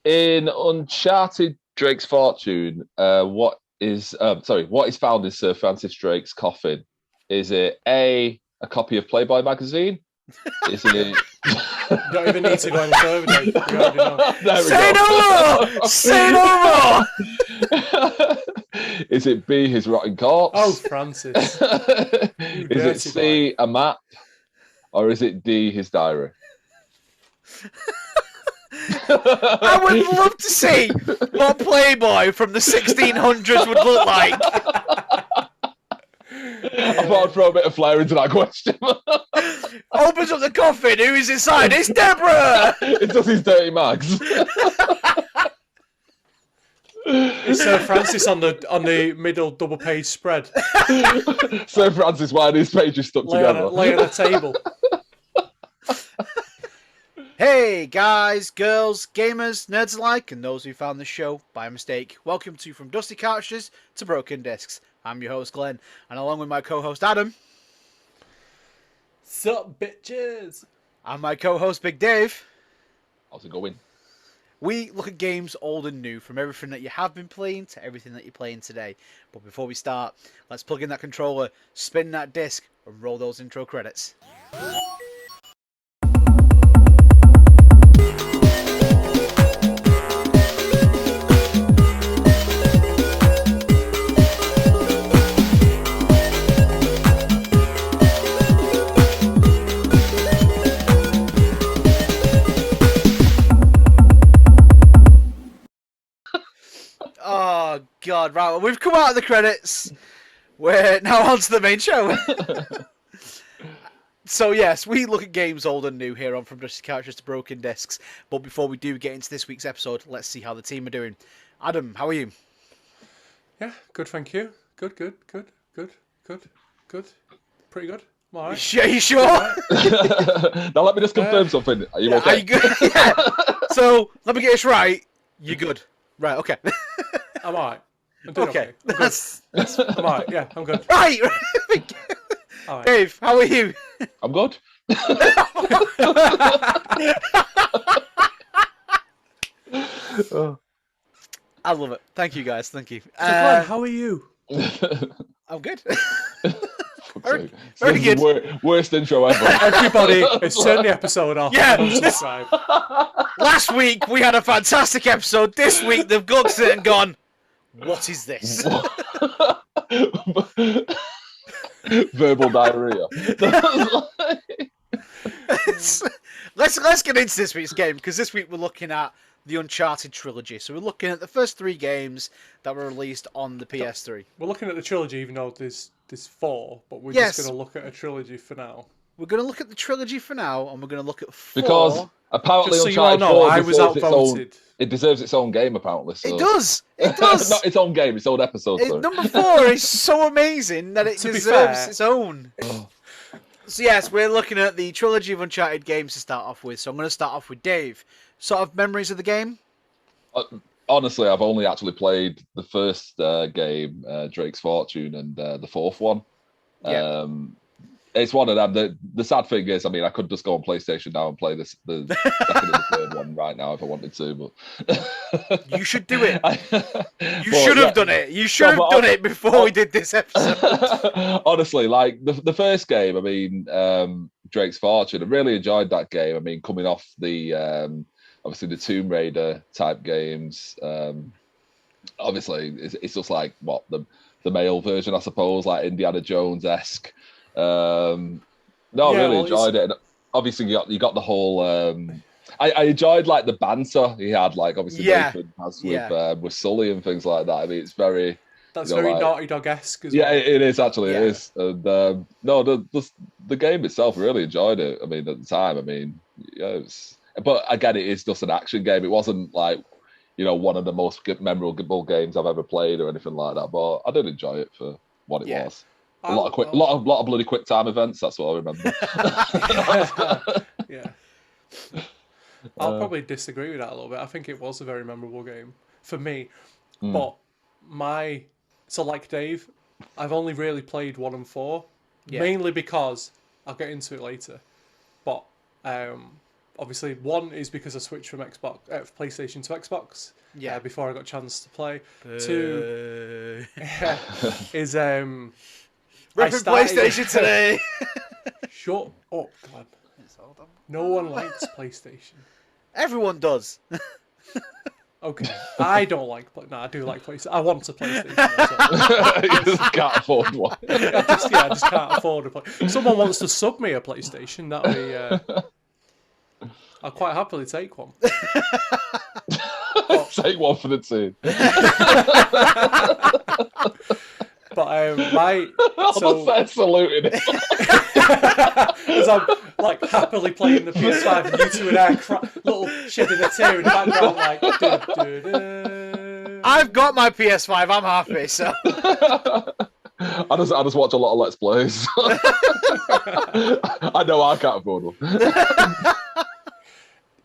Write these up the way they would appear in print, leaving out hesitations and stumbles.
In Uncharted Drake's Fortune, what is found in Sir Francis Drake's coffin? Is it a copy of Playboy magazine? Is it? You don't even need to go any further, Dave. You already know. There we Say go. no more! Say no more! Is it B, his rotting corpse? Oh, Francis. Is it C, a map? Or is it D, his diary? I would love to see what Playboy from the 1600s would look like. I thought I'd throw a bit of flair into that question. Opens up the coffin. Who is inside? It's Deborah. It does his dirty mags. It's Sir Francis on the middle double page spread. Sir Francis, why are these pages stuck together? Lay on a table. Hey guys, girls, gamers, nerds alike, and those who found the show by mistake. Welcome to From Dusty Cartridges to Broken Discs. I'm your host Glenn, and along with my co-host Adam. Sup, bitches? And my co-host Big Dave. How's it going? We look at games old and new, from everything that you have been playing to everything that you're playing today. But before we start, let's plug in that controller, spin that disc, and roll those intro credits. Oh, God, right, well, we've come out of the credits. We're now on to the main show. So, yes, we look at games old and new here on From Dusty Couches to Broken Discs. But before we do get into this week's episode, let's see how the team are doing. Adam, how are you? Yeah, good, thank you. Good. Pretty good. I'm all right. Are you sure? Now let me just confirm something. Are you okay? Are you good? Yeah. So, let me get this right. You're good. Right, okay. I'm all right. I'm doing okay. I'm, I'm all right. Yeah, I'm good. Right. All right. Dave, how are you? I'm good. I love it. Thank you, guys. Thank you. So, Glenn, how are you? I'm good. Very good. Worst intro ever. Everybody has turned the episode off. Yeah, Don't subscribe. Last week we had a fantastic episode. This week they've looked at it and gone, "What is this?" Verbal diarrhea. Let's get into this week's game, because this week we're looking at the Uncharted trilogy. So we're looking at the first 3 games that were released on the PS3. We're looking at the trilogy, even though there's 4, but we're Yes. just going to look at a trilogy for now. We're going to look at the trilogy for now, and we're going to look at 4. Because apparently Just so you all Uncharted know, 4 I was deserves its own. outvoted. It deserves its own game, apparently. So. It does. It does. Not its own game, its own episode. Sorry. Number 4 is so amazing that it To be deserves fair- its own. So yes, we're looking at the trilogy of Uncharted games to start off with. So I'm going to start off with Dave. Sort of memories of the game? Honestly, I've only actually played the first game, Drake's Fortune, and the 4th one. Yeah. It's one of them. The sad thing is, I mean, I could just go on PlayStation now and play the second and the third one right now if I wanted to, but You should do it. You Well, should have yeah. done it. You should have done it before we did this episode. Honestly, like the first game, I mean, Drake's Fortune, I really enjoyed that game. I mean, coming off the obviously the Tomb Raider type games, obviously it's just like what the male version, I suppose, like Indiana Jones-esque. I really enjoyed it. And obviously, you got the whole. I enjoyed like the banter he had, like obviously Nathan has with Sully and things like that. I mean, it's very. That's you know, very like, Naughty Dog-esque as yeah, well. it is actually. Yeah. It is. And the game itself, I really enjoyed it. I mean, at the time, I mean, yeah, it was. But again, it is just an action game. It wasn't like, one of the most memorable games I've ever played or anything like that. But I did enjoy it for what it was. A lot of bloody quick time events. That's what I remember. Yeah. I'll probably disagree with that a little bit. I think it was a very memorable game for me. But like Dave, I've only really played 1 and 4, mainly because I'll get into it later. But obviously, one is because I switched from PlayStation to Xbox. Yeah. Before I got a chance to play. Two is Ripping PlayStation today. Shut up, Glenn. No one likes PlayStation. Everyone does. Okay, I don't like. No, I do like PlayStation. I want a PlayStation. You just can't afford one. I just can't afford a play. If someone wants to sub me a PlayStation, that'll be. I'll quite happily take one. Take one for the team. But I'm saluting it. As I'm like happily playing the PS5 and you two and I little shedding a tear in the background, like. I've got my PS5. I'm happy. So. I just watch a lot of Let's Plays. I know I can't afford one.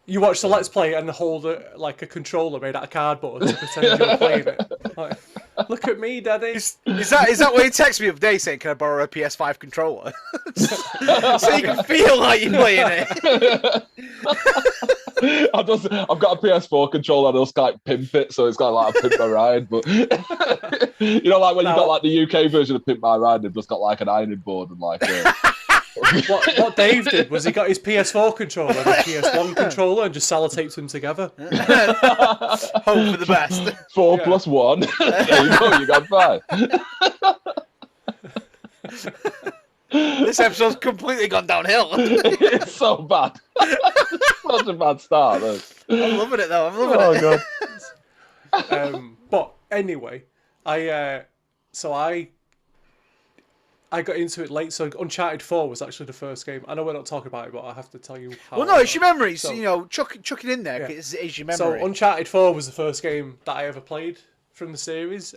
You watch the Let's Play and hold like a controller made out of cardboard to pretend you're playing it. Like, look at me, Daddy. Is that why you text me the other day saying, "Can I borrow a PS5 controller?" So you can feel like you're playing it. I've got a PS4 controller. I just like pimp it, so it's got like a Pimp My Ride. But you know, like when you got like the UK version of Pimp My Ride, they've just got like an ironing board and like. What Dave did was he got his PS4 controller and a PS1 controller and just sellotaped them together. Hope for the best. 4 + 1. There you go, you got 5. This episode's completely gone downhill. It's so bad. Such a bad start. I'm loving it though. I'm loving it. Oh god. But anyway, I got into it late, so Uncharted 4 was actually the first game. I know we're not talking about it, but I have to tell you how. Well, no, it's your memories. So, you know, chuck it in there. Yeah. It's your memory. So Uncharted 4 was the first game that I ever played from the series,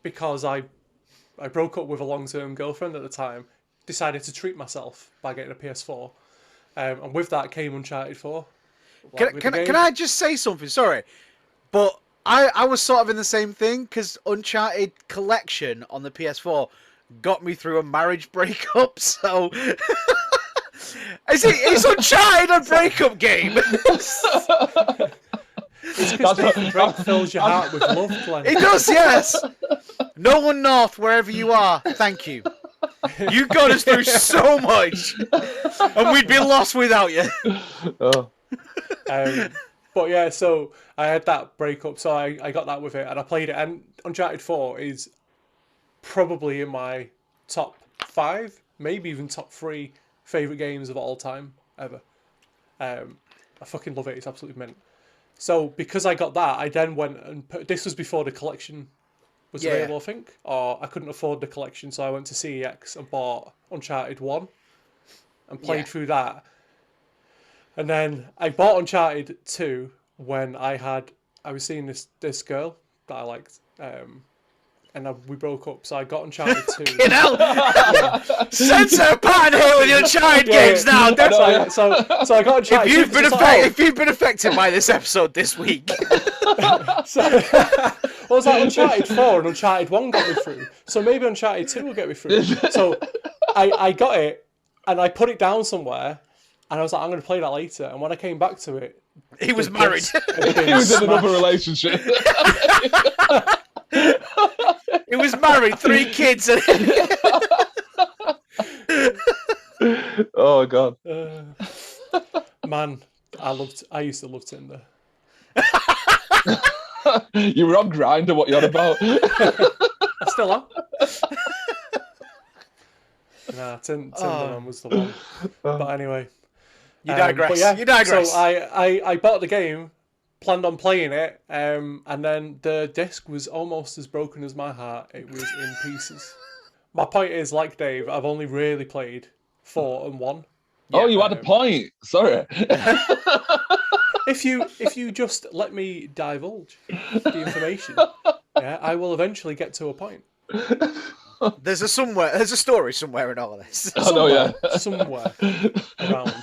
because I broke up with a long-term girlfriend at the time, decided to treat myself by getting a PS4, and with that came Uncharted 4. Can I just say something? Sorry, but I was sort of in the same thing because Uncharted Collection on the PS4 got me through a marriage breakup, so it's Uncharted a breakup game. It's because Nathan Drake fills your heart with love, Glenn. It does, yes. Nolan North, wherever you are, thank you. You got us through so much, and we'd be lost without you. Oh. But yeah, so I had that breakup, so I got that with it, and I played it, and Uncharted 4 is probably in my top 5, maybe even top 3 favourite games of all time, ever. I fucking love it, it's absolutely mint. So, because I got that, I then went and this was before the collection was available, I think, or I couldn't afford the collection, so I went to CEX and bought Uncharted 1 and played through that. And then I bought Uncharted 2 when I was seeing this girl that I liked, and we broke up, so I got Uncharted 2. You know, censor a pattern here with your Uncharted games now. So I got Uncharted. If you've been affected by this episode this week, well, it's like Uncharted 4 and Uncharted 1 got me through, so maybe Uncharted 2 will get me through. So I got it and I put it down somewhere, and I was like, I'm going to play that later. And when I came back to it, he was married. He was in another relationship. He was married, 3 kids. Oh god. Man, I used to love Tinder. You were on Grindr, what you on about? I still am. Nah, Tinder man was the one. But anyway. You digress. Yeah, you digress. So I bought the game, planned on playing it, and then the disc was almost as broken as my heart. It was in pieces. My point is, like Dave, I've only really played 4 and 1. Oh, you had a point. Sorry. If you just let me divulge the information, I will eventually get to a point. There's a story somewhere in all of this. I know, yeah. Somewhere around.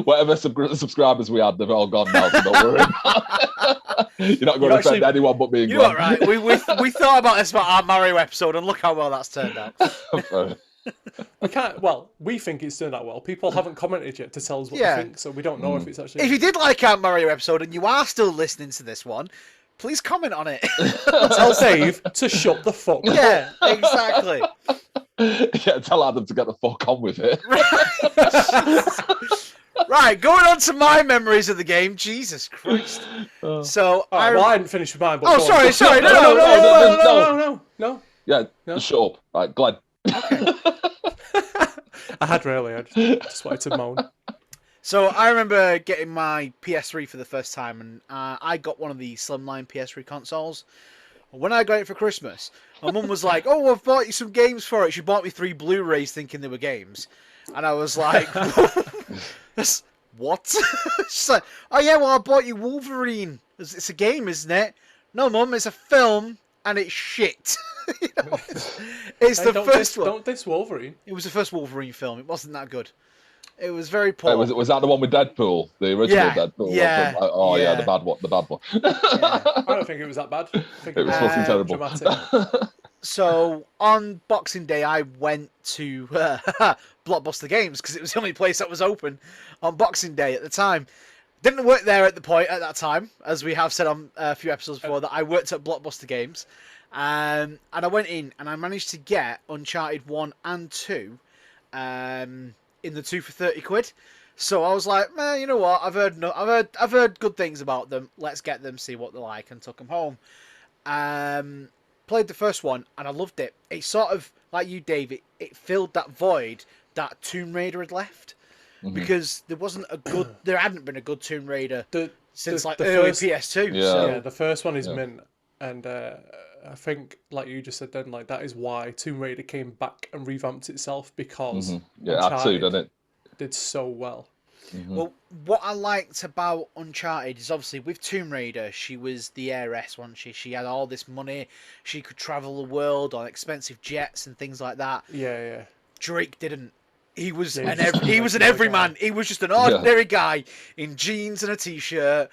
Whatever subscribers we had, they've all gone now, so don't worry. You're not going to offend anyone but me and Glenn. You're right. We thought about this about our Mario episode, and look how well that's turned out. We can't. Well, we think it's turned out well. People haven't commented yet to tell us what Yeah. they think, so we don't know if it's actually. If you did like our Mario episode and you are still listening to this one, please comment on it. Tell Dave to shut the fuck up. Yeah, exactly. Yeah, tell Adam to get the fuck on with it. Right, going on to my memories of the game. Jesus Christ. So I hadn't finished with mine. But Oh, go on. sorry. No. Yeah, No. shut up. Right, Glenn. I had really. I just wanted to moan. So I remember getting my PS3 for the first time, and I got one of the slimline PS3 consoles. When I got it for Christmas, my mum was like, "Oh, I've bought you some games for it." She bought me 3 Blu-rays thinking they were games, and I was like, "What?" She's like, "Oh yeah, well I bought you Wolverine. It's a game, isn't it?" "No, Mum, it's a film, and it's shit." You know, it's the first one. Don't diss Wolverine. It was the first Wolverine film. It wasn't that good. It was very poor. Was that the one with Deadpool? The original Deadpool? Yeah. Oh yeah, the bad one. The bad one. I don't think it was that bad. I think It was fucking terrible. Dramatic. So on Boxing Day, I went to Blockbuster Games because it was the only place that was open on Boxing Day at the time. Didn't work there at that time, as we have said on a few episodes before, that I worked at Blockbuster Games. And I went in and I managed to get Uncharted 1 and 2 in the 2 for 30 quid. So I was like, man, you know what? I've heard good things about them. Let's get them, see what they're like, and took them home. Played the first one and I loved it. It sort of, like you, Dave, it filled that void that Tomb Raider had left. Mm-hmm. Because there hadn't been a good Tomb Raider since the early PS2. Yeah. So. Yeah, the first one is mint, and I think, like you just said then, like that is why Tomb Raider came back and revamped itself because Uncharted did so well. Mm-hmm. Well, what I liked about Uncharted is obviously with Tomb Raider, she was the heiress, wasn't she? She had all this money. She could travel the world on expensive jets and things like that. Yeah. Drake didn't. He was an everyman. He was just an ordinary guy in jeans and a t-shirt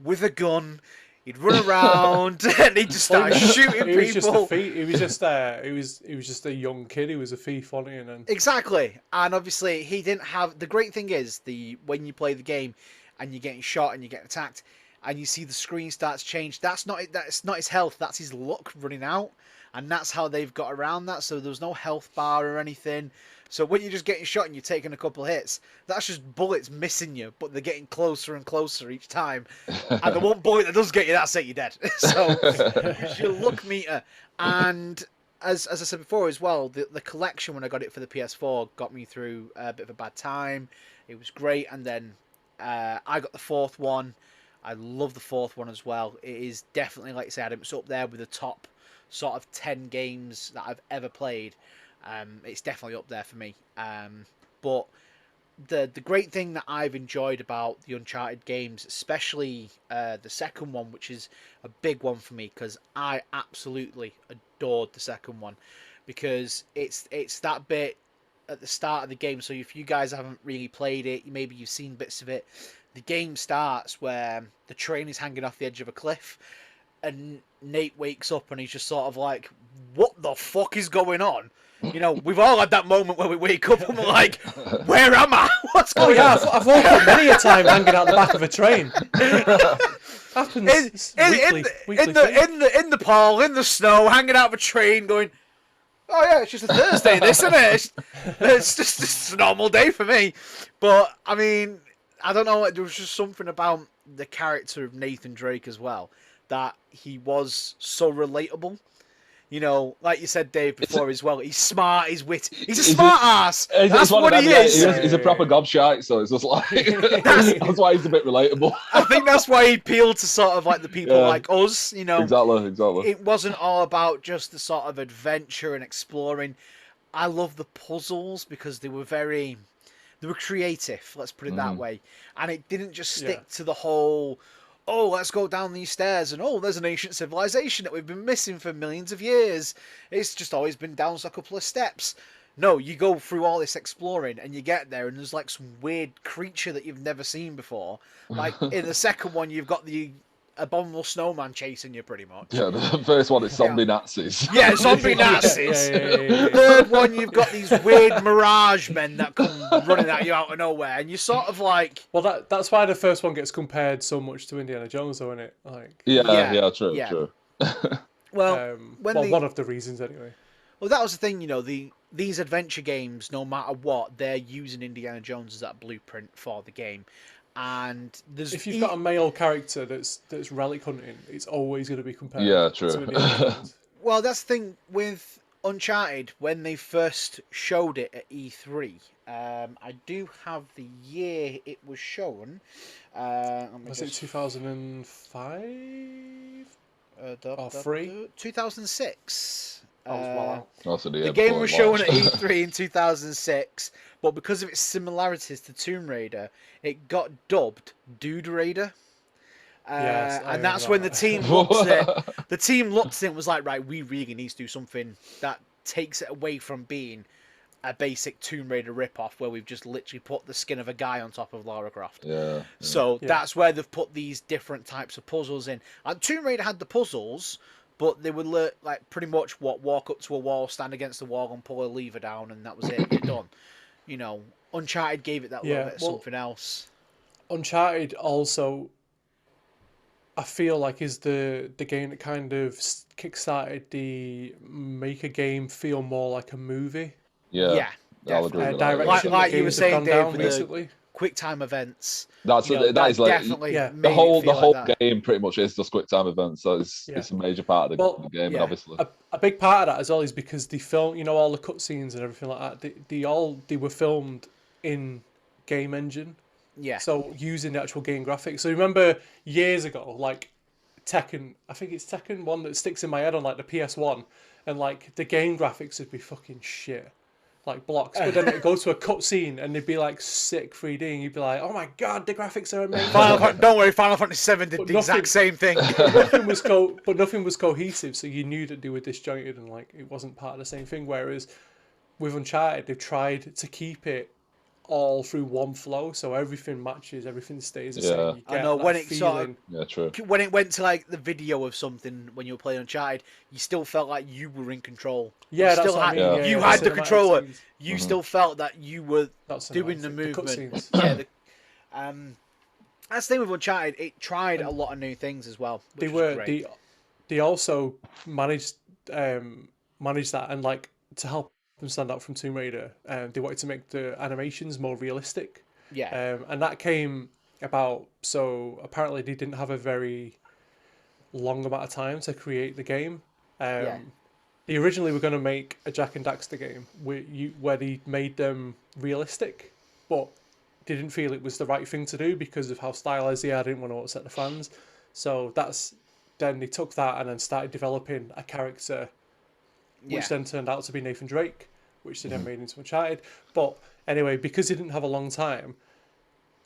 with a gun. He'd run around and he'd just start shooting people. He was just a young kid. He was a thief, wasn't he? And exactly. And obviously he didn't have. The great thing is when you play the game and you're getting shot and you get attacked and you see the screen starts change. That's not his health. That's his luck running out, and that's how they've got around that. So there was no health bar or anything. So when you're just getting shot and you're taking a couple of hits, that's just bullets missing you, but they're getting closer and closer each time. And the one bullet that does get you, that's it, you're dead. So it's your luck meter. And as I said before as well, the collection when I got it for the PS4 got me through a bit of a bad time. It was great. And then I got the fourth one. I love the fourth one as well. It is definitely, like I said, it's up there with the top sort of 10 games that I've ever played. It's definitely up there for me. But the great thing that I've enjoyed about the Uncharted games, especially the second one, which is a big one for me, because I absolutely adored the second one, because it's that bit at the start of the game. So if you guys haven't really played it, maybe you've seen bits of it. The game starts where the train is hanging off the edge of a cliff, and Nate wakes up and he's just sort of like, what the fuck is going on? You know, we've all had that moment where we wake up and we're like, where am I? What's going on? I've woken up many a time hanging out the back of a train. Happens in the pole, in the snow, hanging out of a train going, oh yeah, it's just a Thursday, this, isn't it? It's just a normal day for me. But, I mean, I don't know, there was just something about the character of Nathan Drake as well, that he was so relatable. You know, like you said, Dave, before as well, he's smart, he's witty. He's a smart ass. That's what he is. He's a proper gobshite, so it's just like, that's why he's a bit relatable. I think that's why he appealed to sort of like the people like us, you know. Exactly. It wasn't all about just the sort of adventure and exploring. I love the puzzles because they were creative, let's put it that way. And it didn't just stick to the whole, oh, let's go down these stairs, and oh, there's an ancient civilization that we've been missing for millions of years. It's just always been down a couple of steps. No, you go through all this exploring, and you get there, and there's like some weird creature that you've never seen before. Like in the second one, you've got the abominable snowman chasing you, pretty much. Yeah, the first one is zombie Nazis. Yeah, zombie Nazis. The third one, you've got these weird mirage men that come running at you out of nowhere, and you're sort of like... Well, that's why the first one gets compared so much to Indiana Jones, though, isn't it? Like, Yeah, true. Well, one of the reasons, anyway. Well, that was the thing, these adventure games, no matter what, they're using Indiana Jones as that blueprint for the game. And if you've got a male character that's relic hunting, it's always going to be compared. Yeah, true. To Indiana Jones. Well, that's the thing with Uncharted, when they first showed it at E3. I do have the year it was shown. Was it 2005? Or 3? 2006. The game was shown at E3 in 2006, but because of its similarities to Tomb Raider, it got dubbed Dude Raider. And that's when the team looked at it. The team looked at it and was like, right, we really need to do something that takes it away from being a basic Tomb Raider ripoff where we've just literally put the skin of a guy on top of Lara Croft. So that's where they've put these different types of puzzles in. And Tomb Raider had the puzzles, but they would like pretty much walk up to a wall, stand against the wall, and pull a lever down, and that was it. You're done. Uncharted gave it that little bit of something else. Uncharted also, I feel like, is the game that kind of kickstarted the make a game feel more like a movie. Yeah, I'll agree with that. Like you were saying, Dave, recently. Quick time events. That is like definitely the whole game pretty much is just quick time events. So it's a major part of the game, and obviously a big part of that as well is because the film, all the cutscenes and everything like that, they were filmed in game engine. Yeah. So using the actual game graphics. So remember years ago, like Tekken, I think it's Tekken, one that sticks in my head on like the PS1, and like the game graphics would be fucking shit. Like blocks, but then it'd go to a cutscene and they'd be like sick 3D, and you'd be like, "Oh my god, the graphics are amazing!" Don't worry, Final Fantasy VII did the exact same thing. Nothing was cohesive, so you knew that they were disjointed and like it wasn't part of the same thing. Whereas with Uncharted, they've tried to keep it all through one flow, so everything matches, everything stays the same. I know when it true. When it went to like the video of something when you were playing Uncharted, you still felt like you were in control. Yeah, you still had you had the controller. You still felt that you were doing the movement. That's the thing with Uncharted. It tried a lot of new things as well. They also managed that, and like to help them stand out from Tomb Raider, they wanted to make the animations more realistic. And that came about, so apparently they didn't have a very long amount of time to create the game. They originally were going to make a Jak and Daxter game where they made them realistic, but they didn't feel it was the right thing to do because of how stylized they are. They didn't want to upset the fans. So then they took that and then started developing a character which then turned out to be Nathan Drake, which they then made into Uncharted. But anyway, because they didn't have a long time,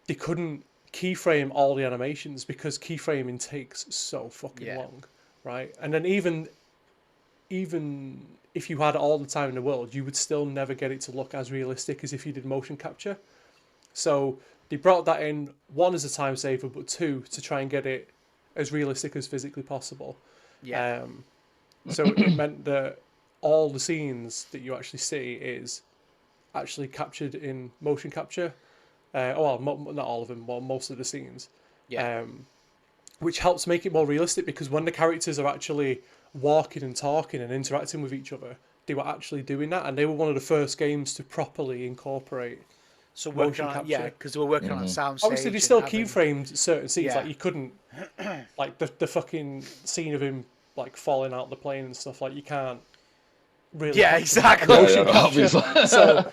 they couldn't keyframe all the animations because keyframing takes so fucking long, right? And then even if you had all the time in the world, you would still never get it to look as realistic as if you did motion capture. So they brought that in, one, as a time saver, but two, to try and get it as realistic as physically possible. So it meant that all the scenes that you actually see is actually captured in motion capture. Not all of them, but most of the scenes. Which helps make it more realistic, because when the characters are actually walking and talking and interacting with each other, they were actually doing that, and they were one of the first games to properly incorporate motion capture. because they were working on a sound stage. Obviously, they still keyframed certain scenes, like you couldn't, like the fucking scene of him like falling out the plane and stuff, like you can't really. Yeah, exactly. Obviously. So,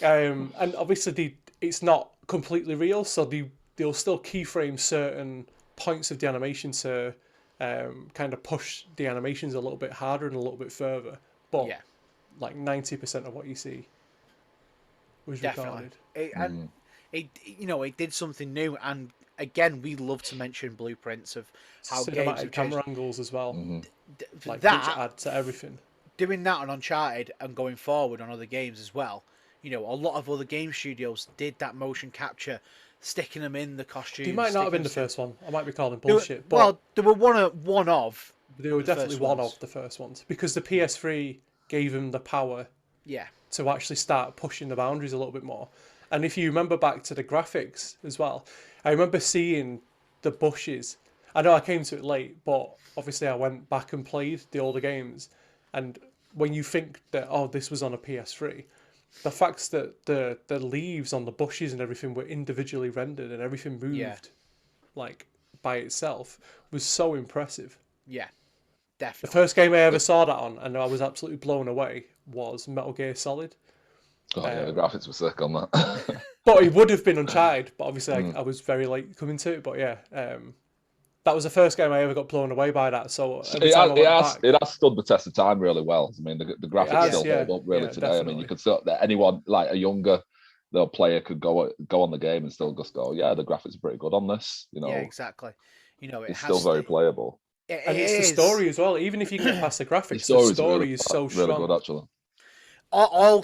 and obviously it's not completely real, so they'll still keyframe certain points of the animation to kind of push the animations a little bit harder and a little bit further. But like 90% of what you see was recorded. And it did something new. And again, we love to mention blueprints of how games have camera angles as well. Like that which add to everything. Doing that on Uncharted and going forward on other games as well. A lot of other game studios did that motion capture sticking them in the costumes. They might not have been the first one. I might be calling bullshit. But they were one of. They were definitely one of the first ones because the PS3 gave them the power. Yeah. To actually start pushing the boundaries a little bit more. And if you remember back to the graphics as well, I remember seeing the bushes. I know I came to it late, but obviously I went back and played the older games. And when you think that, oh, this was on a PS3, the fact that the leaves on the bushes and everything were individually rendered and everything moved like by itself was so impressive. Yeah, definitely. The first game I ever saw that on, and I was absolutely blown away, was Metal Gear Solid. Oh yeah, the graphics were sick on that. But it would have been Uncharted, but obviously I was very late coming to it. But yeah, that was the first game I ever got blown away by that. So it has stood the test of time really well. I mean, the graphics still hold up really today. Definitely. I mean, you could still anyone like a younger player could go on the game and still just go, yeah, the graphics are pretty good on this. You know, yeah, exactly. You know, it's still very playable. And it's the story as well. Even if you get past the graphics, the story is so strong. Really good, actually. All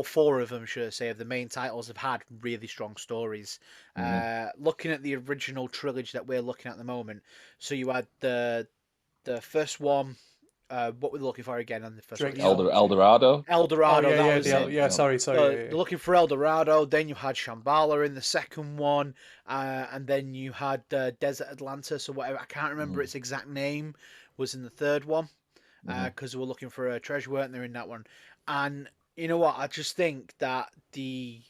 four of them, should I say, of the main titles have had really strong stories. Looking at the original trilogy that we're looking at the moment, so you had the first one. What were they looking for again on the first one? Eldorado. Eldorado. Sorry. They're looking for Eldorado. Then you had Shambhala in the second one, and then you had Desert Atlantis or whatever. I can't remember its exact name. Was in the third one. Because we were looking for a treasure, weren't there, in that one? And you know what? I just think that the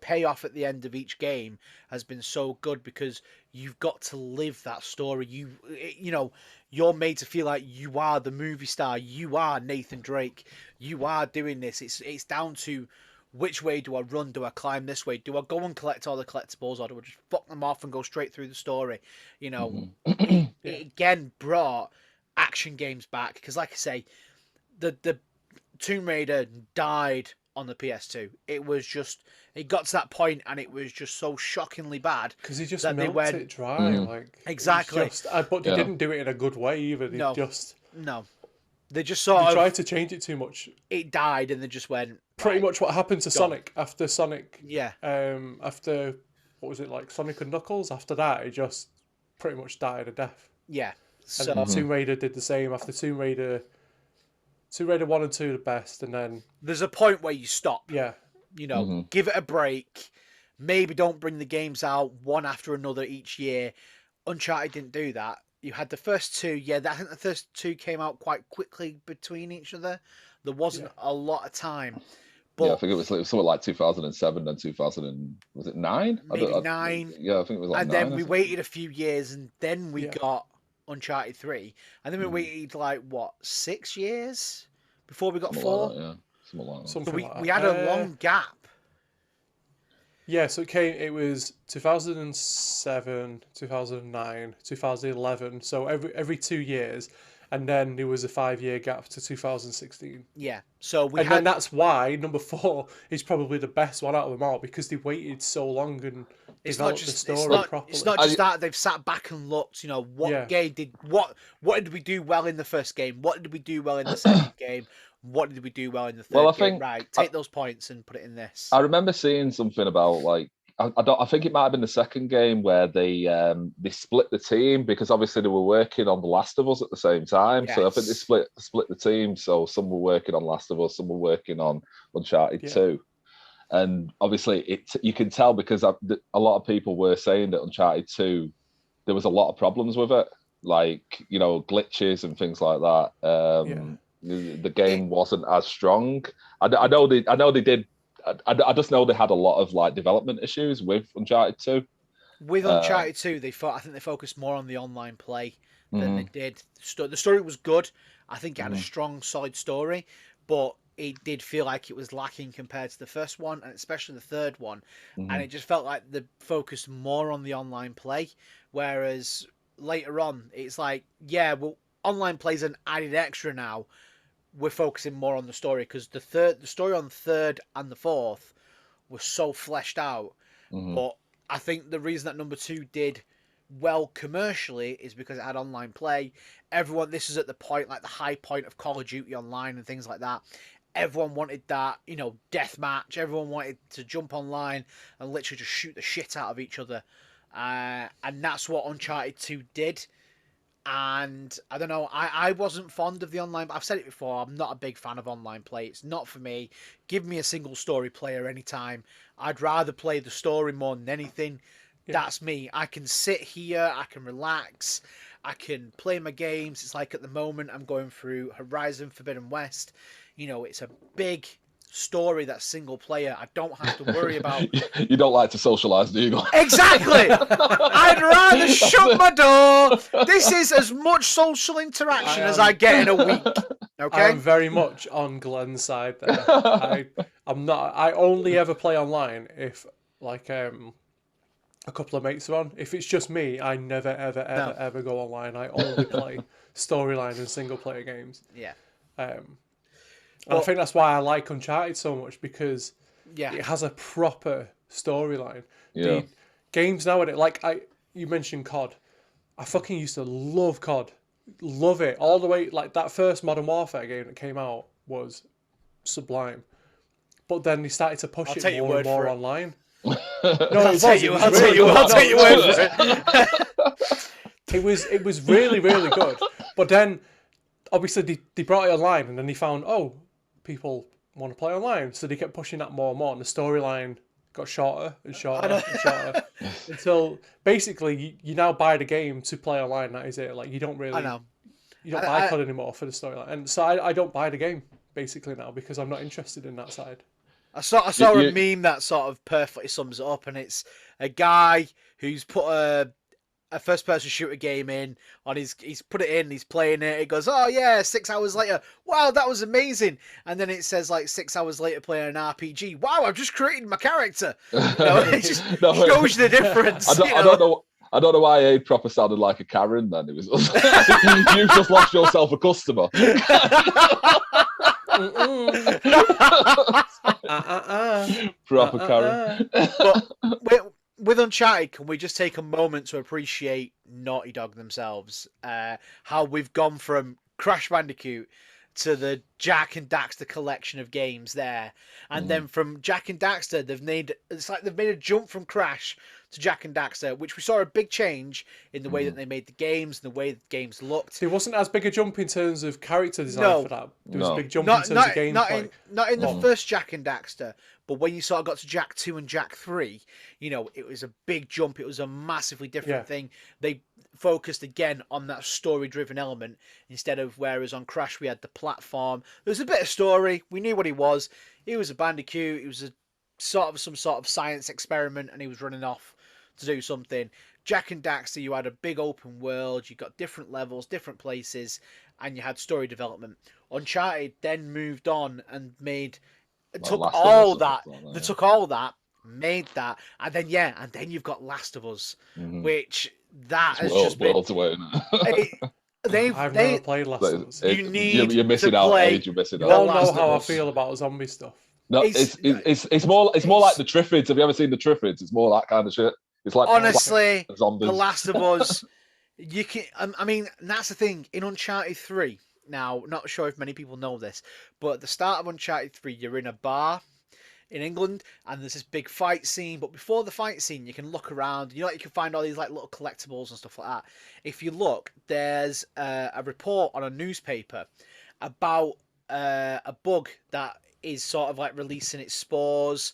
payoff at the end of each game has been so good because you've got to live that story. You know, you're made to feel like you are the movie star. You are Nathan Drake. You are doing this. It's down to which way do I run? Do I climb this way? Do I go and collect all the collectibles, or do I just fuck them off and go straight through the story? You know, it again brought action games back because, like I say, the Tomb Raider died on the PS2. It got to that point and it was just so shockingly bad because he just melted it dry. Like exactly, but they didn't do it in a good way either. They they just tried to change it too much. It died and they just went pretty much what happened to Sonic after Sonic. Yeah. After what was it, like Sonic and Knuckles? After that, it just pretty much died a death. Yeah. So and Tomb Raider did the same after Tomb Raider 1 and 2 are the best, and then there's a point where you stop. Yeah. You know, give it a break. Maybe don't bring the games out one after another each year. Uncharted didn't do that. You had the first two. Yeah, I think the first two came out quite quickly between each other. There wasn't a lot of time. But I think it was something like 2007 and 2000 was it 9? Maybe 9. Yeah, I think it was like 9. And then we waited a few years, and then we got Uncharted 3, and then we waited like 6 years before we got 4. Like that, something like that. So we had a long gap. Yeah, so it was 2007, 2009, 2011. So every 2 years, and then there was a 5-year gap to 2016. Yeah, so then that's why number 4 is probably the best one out of them all because they waited so long and developed the story properly. It's not just that they've sat back and looked. You know, what did we do well in the first game? What did we do well in the second game? What did we do well in the third game? Right, take those points and put it in this. I remember seeing something about like I think it might have been the second game where they split the team because obviously they were working on The Last of Us at the same time. Yes. So I think they split the team. So some were working on Last of Us, some were working on Uncharted 2. And obviously you can tell because a lot of people were saying that Uncharted 2, there was a lot of problems with it, like, you know, glitches and things like that. The game wasn't as strong. I know they did. I just know they had a lot of like development issues with Uncharted 2. With Uncharted 2, I think they focused more on the online play than they did. The story was good. I think it had a strong, solid story, but it did feel like it was lacking compared to the first one, and especially the third one. And it just felt like they focused more on the online play, whereas later on, it's like, online play's an added extra now. We're focusing more on the story because the story on the third and the fourth was so fleshed out. But I think the reason that number 2 did well commercially is because it had online play. This is at the point, like the high point of Call of Duty Online and things like that. everyone wanted that, death match. Everyone wanted to jump online and literally just shoot the shit out of each other. And that's what Uncharted 2 did. And I don't know, I wasn't fond of the online. I've said it before, I'm not a big fan of online play. It's not for me. Give me a single story player anytime. I'd rather play the story more than anything. Yeah. That's me. I can sit here, I can relax, I can play my games. It's like at the moment I'm going through Horizon Forbidden West. It's a big story that's single player. I don't have to worry about. You don't like to socialise, do you? Exactly. I'd rather shut my door. This is as much social interaction as I get in a week. Okay. I'm very much on Glenn's side there. I'm not. I only ever play online if a couple of mates are on. If it's just me, I never ever go online. I only play storyline and single player games. Yeah. And I think that's why I like Uncharted so much, because it has a proper storyline. Yeah. The games nowadays, you mentioned COD. I fucking used to love COD. Love it. All the way, that first Modern Warfare game that came out was sublime. But then they started to push it more and more online. No, I'll take your word for it. It was really, really good. But then, obviously, they brought it online, and then they found, people want to play online, so they kept pushing that more and more, and the storyline got shorter and shorter and shorter until basically you now buy the game to play online. That is it. You don't really, you don't buy COD anymore for the storyline, and so I don't buy the game basically now because I'm not interested in that side. I saw a meme that sort of perfectly sums it up, and it's a guy who's put a first-person shooter game in on he's put it in, he's playing it. It goes, 6 hours later, wow, that was amazing. And then it says 6 hours later playing an RPG. Wow, I've just created my character. It just shows the difference. I don't know why Aid proper sounded like a Karen then. It was you've just lost yourself a customer. Proper Karen. But with Uncharted, can we just take a moment to appreciate Naughty Dog themselves? How we've gone from Crash Bandicoot to the Jak and Daxter collection of games there, and then from Jak and Daxter, they've made a jump from Crash to Jak and Daxter, which we saw a big change in the way that they made the games and the way the games looked. There wasn't as big a jump in terms of character design for that. There was a big jump in terms of gameplay. Not in the first Jak and Daxter, but when you sort of got to Jak 2 and Jak 3, it was a big jump. It was a massively different thing. They focused again on that story-driven element instead of whereas on Crash we had the platform. There was a bit of story. We knew what he was. He was a bandicoot. He was some sort of science experiment, and he was running off to do something. Jak and Daxter, you had a big open world. You got different levels, different places, and you had story development. Uncharted then moved on and took all that, made that, and then you've got Last of Us, which that has just been. I've never played Last of Us. You're missing out. You're missing out. You all know how I feel about zombie stuff. No, it's more like the Triffids. Have you ever seen the Triffids? It's more that kind of shit. It's like honestly, zombies. The Last of Us. You can. I mean, that's the thing in Uncharted 3. Now, not sure if many people know this, but at the start of Uncharted 3, you're in a bar in England, and there's this big fight scene. But before the fight scene, you can look around. You can find all these little collectibles and stuff like that. If you look, there's a report on a newspaper about a bug that is sort of releasing its spores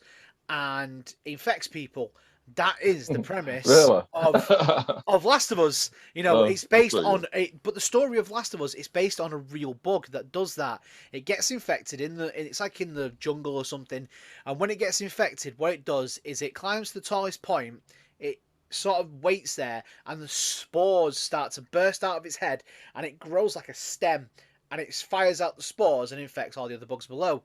and infects people. That is the premise of Last of Us. It's based on it, but the story of Last of Us is based on a real bug that does that. It gets infected it's like in the jungle or something, and when it gets infected, what it does is it climbs to the tallest point. It sort of waits there, and the spores start to burst out of its head, and it grows like a stem, and it fires out the spores and infects all the other bugs below.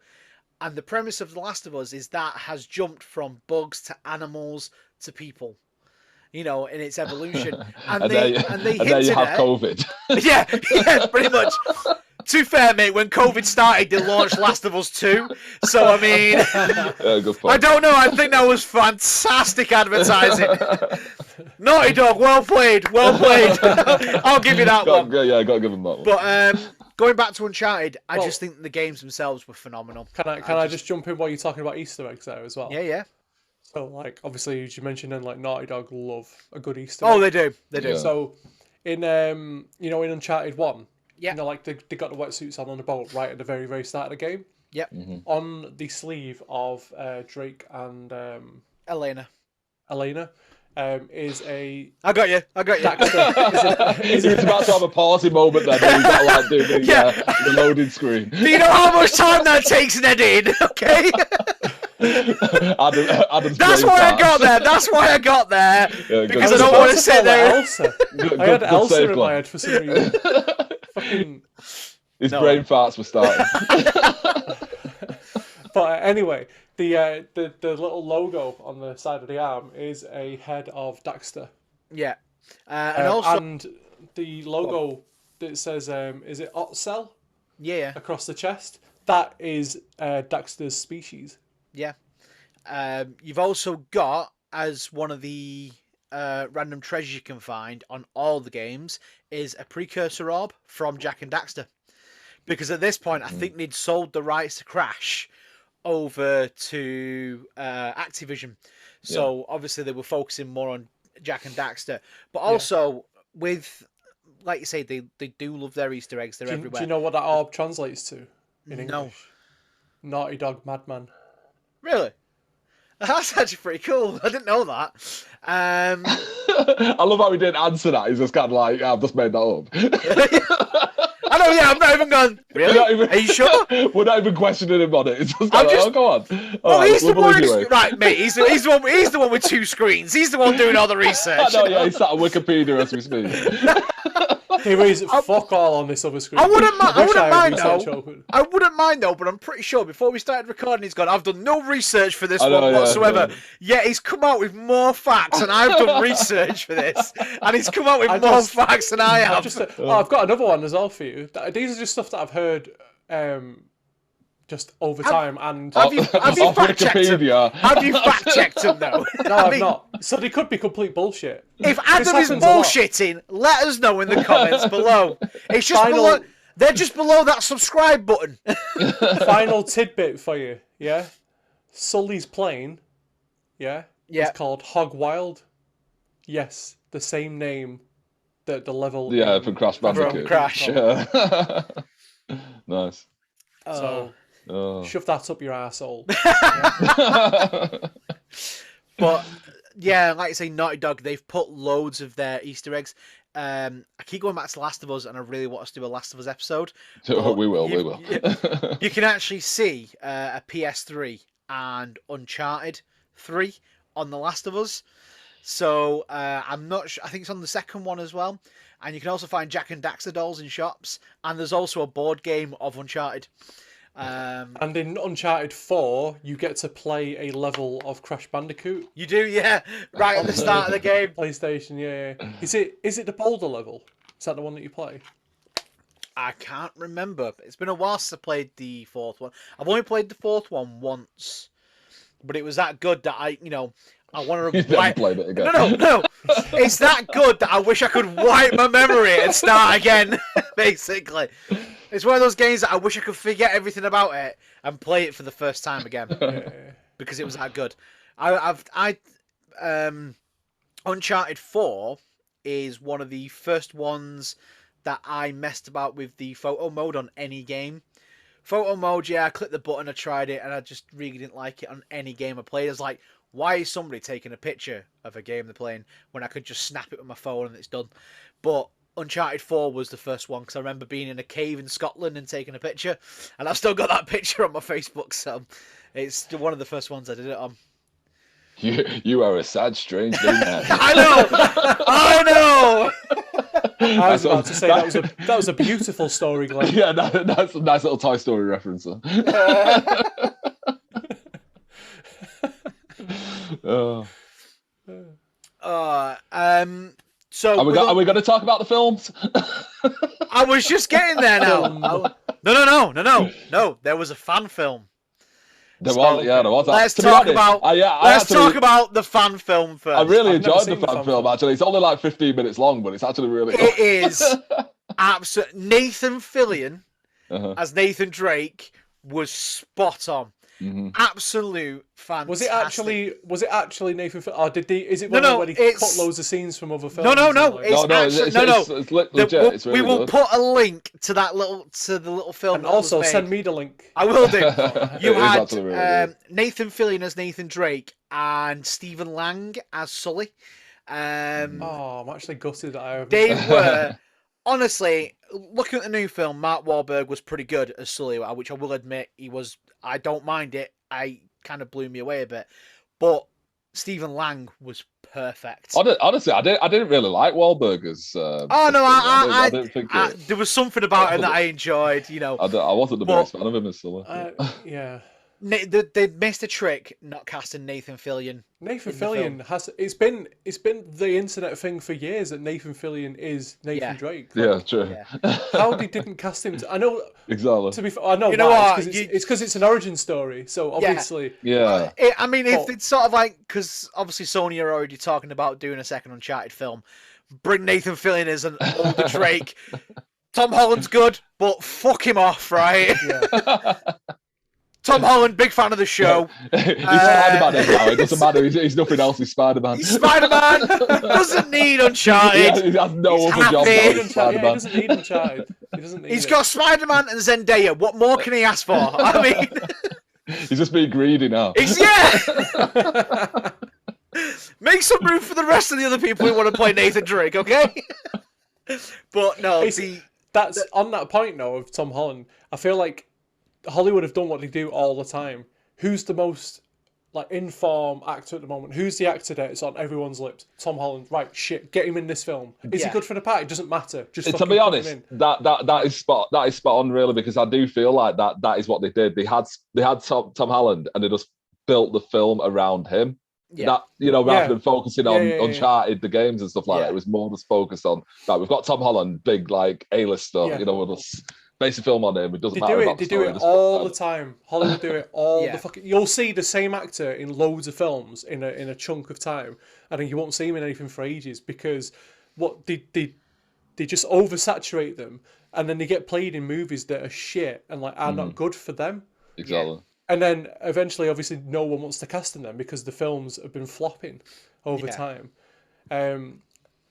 And the premise of The Last of Us is that has jumped from bugs to animals to people, in its evolution. And they there you have COVID. Yeah, pretty much. To be fair, mate, when COVID started, they launched Last of Us 2. So, I mean, good point. I don't know. I think that was fantastic advertising. Naughty Dog, well played. I'll give you that one. Yeah, got to give them that one. But going back to Uncharted, I just think the games themselves were phenomenal. Can I just jump in while you're talking about Easter eggs there as well? Yeah. So, like, obviously, as you mentioned, like Naughty Dog love a good Easter egg. Oh, they do. Yeah. So, in in Uncharted 1, yeah, like they got the wetsuits on the boat right at the very, very start of the game. Yep. Mm-hmm. On the sleeve of Drake and Elena, is a... I got you. He's about to have a party moment then. He's got like doing the loading screen. Do you know how much time that takes in editing? Okay. That's why I got there. Yeah, because I don't want to sit there. Elsa. I had Elsa in my head for some reason. His brain farts were starting. But anyway, the little logo on the side of the arm is a head of Daxter. Yeah, and the logo that says is it Ottsel? Yeah. Across the chest. That is Daxter's species. Yeah. You've also got, as one of the random treasures you can find on all the games, is a precursor orb from Jak and Daxter. Because at this point, I think they'd sold the rights to Crash over to Activision. So obviously they were focusing more on Jak and Daxter. But also, with, like you say, they do love their Easter eggs. They're everywhere. Do you know what that orb translates to in English? No. Naughty Dog Madman. Really? That's actually pretty cool. I didn't know that. I love how he didn't answer that. He's just kind of like, I've just made that up. I know, yeah, I've not even gone, really? Are you sure? We're not even questioning him on it. It's just like, oh, go on. Well, he's the one right, mate, he's the one with two screens. He's the one doing all the research. I know, yeah, he's sat on Wikipedia as we speak. There is fuck all on this other screen. I wouldn't mind though, but I'm pretty sure before we started recording, he's gone, I've done no research for this whatsoever. Yeah, he's come out with more facts, and I've done research for this, and he's come out with more facts than I have. I've got another one as well for you. These are just stuff that I've heard just over time. And have you fact checked them? Have you fact checked them though? No, I've not. So they could be complete bullshit. If Adam is bullshitting, let us know in the comments below. It's just below. They're just below that subscribe button. Final tidbit for you, yeah? Sully's plane, yeah? Yeah. It's called Hog Wild. Yes, the same name that the level... Yeah, from Crash Bandicoot. From Crash. Yeah. Nice. So, shove that up your arsehole. But, yeah, like I say, Naughty Dog, they've put loads of their Easter eggs. I keep going back to Last of Us, and I really want us to do a Last of Us episode. We will. You can actually see a PS3 and Uncharted 3 on The Last of Us. So I'm not sure. I think it's on the second one as well. And you can also find Jak and Daxter dolls in shops. And there's also a board game of Uncharted. And in Uncharted 4, you get to play a level of Crash Bandicoot. You do, yeah. Right at the start of the game. PlayStation, yeah. Is it the boulder level? Is that the one that you play? I can't remember. It's been a while since I played the fourth one. I've only played the fourth one once. But it was that good that I want to wipe... played it again. No. It's that good that I wish I could wipe my memory and start again, basically. It's one of those games that I wish I could forget everything about it and play it for the first time again. Because it was that good. Uncharted 4 is one of the first ones that I messed about with the photo mode on any game. Photo mode, yeah, I clicked the button, I tried it, and I just really didn't like it on any game I played. I was like, why is somebody taking a picture of a game they're playing when I could just snap it with my phone and it's done? But Uncharted 4 was the first one, because I remember being in a cave in Scotland and taking a picture, and I've still got that picture on my Facebook, so it's one of the first ones I did it on. You are a sad, strange little man. I know! I was about to say that was a beautiful story, Glenn. Yeah, that's a nice little Toy Story reference. So are we going to talk about the films? I was just getting there now. No. There was a fan film. There was. Let's talk about the fan film first. I really enjoyed the fan film. Actually, it's only like 15 minutes long, but it's actually really. It is absolutely. Nathan Fillion as Nathan Drake was spot on. Mm-hmm. Absolute fantastic. Was it actually Nathan? Or did he? Is it when he cut loads of scenes from other films? No. It's legit. It's really we will good. put a link to the little film. And also send me the link. I will do. You had really Nathan Fillion as Nathan Drake and Stephen Lang as Sully. I'm actually gutted that I haven't. They were honestly looking at the new film. Mark Wahlberg was pretty good as Sully, which I will admit he was. I don't mind it. I kind of blew me away a bit, but Stephen Lang was perfect. Honestly, I didn't really like Wahlberg as. I didn't think there was something about him that I enjoyed. I wasn't the biggest fan of him as Sully. Yeah. They missed a trick not casting Nathan Fillion. Nathan Fillion has it's been the internet thing for years that Nathan Fillion is Nathan Drake. Yeah, true. Yeah. How they didn't cast him? I know exactly. To be fair, I know why. It's because it's an origin story. So obviously, yeah. I mean, if it's sort of like because obviously Sony are already talking about doing a second Uncharted film, bring Nathan Fillion as an older Drake. Tom Holland's good, but fuck him off, right? Yeah. Tom Holland, big fan of the show. He's Spider-Man now. It doesn't matter. He's nothing else. He's Spider-Man. He's Spider-Man. Doesn't need Uncharted. He has no other job. He doesn't need Uncharted. He's got Spider-Man and Zendaya. What more can he ask for? I mean, he's just being greedy now. Make some room for the rest of the other people who want to play Nathan Drake, okay? But no, that's on that point though of Tom Holland. I feel like Hollywood have done what they do all the time. Who's the most in form actor at the moment? Who's the actor that's on everyone's lips? Tom Holland. Right, shit, get him in this film. Is he good for the part? It doesn't matter. Just to be honest, that is spot on really, because I do feel like that is what they did. They had Tom Holland and they just built the film around him. Yeah. That rather than focusing on Uncharted, the games and stuff like that, it was more just focused on that. We've got Tom Holland, big A-list stuff. We'll just base a film on him. It doesn't matter. They do it all the time. Hollywood do it all the fucking. You'll see the same actor in loads of films in a chunk of time. I think you won't see him in anything for ages because they just oversaturate them, and then they get played in movies that are shit and are not good for them. Exactly. Yeah. And then eventually, obviously, no one wants to cast in them because the films have been flopping over time.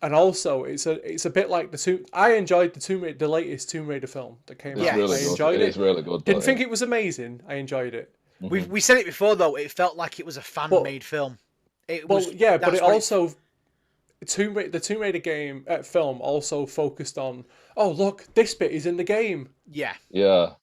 And also, it's a bit like I enjoyed the latest Tomb Raider film that came out. Really I enjoyed it. It's really good. Didn't think it was amazing. I enjoyed it. We said it before though. It felt like it was a fan-made film. But it also the Tomb Raider game film also focused on. Oh look, this bit is in the game. Yeah. Yeah.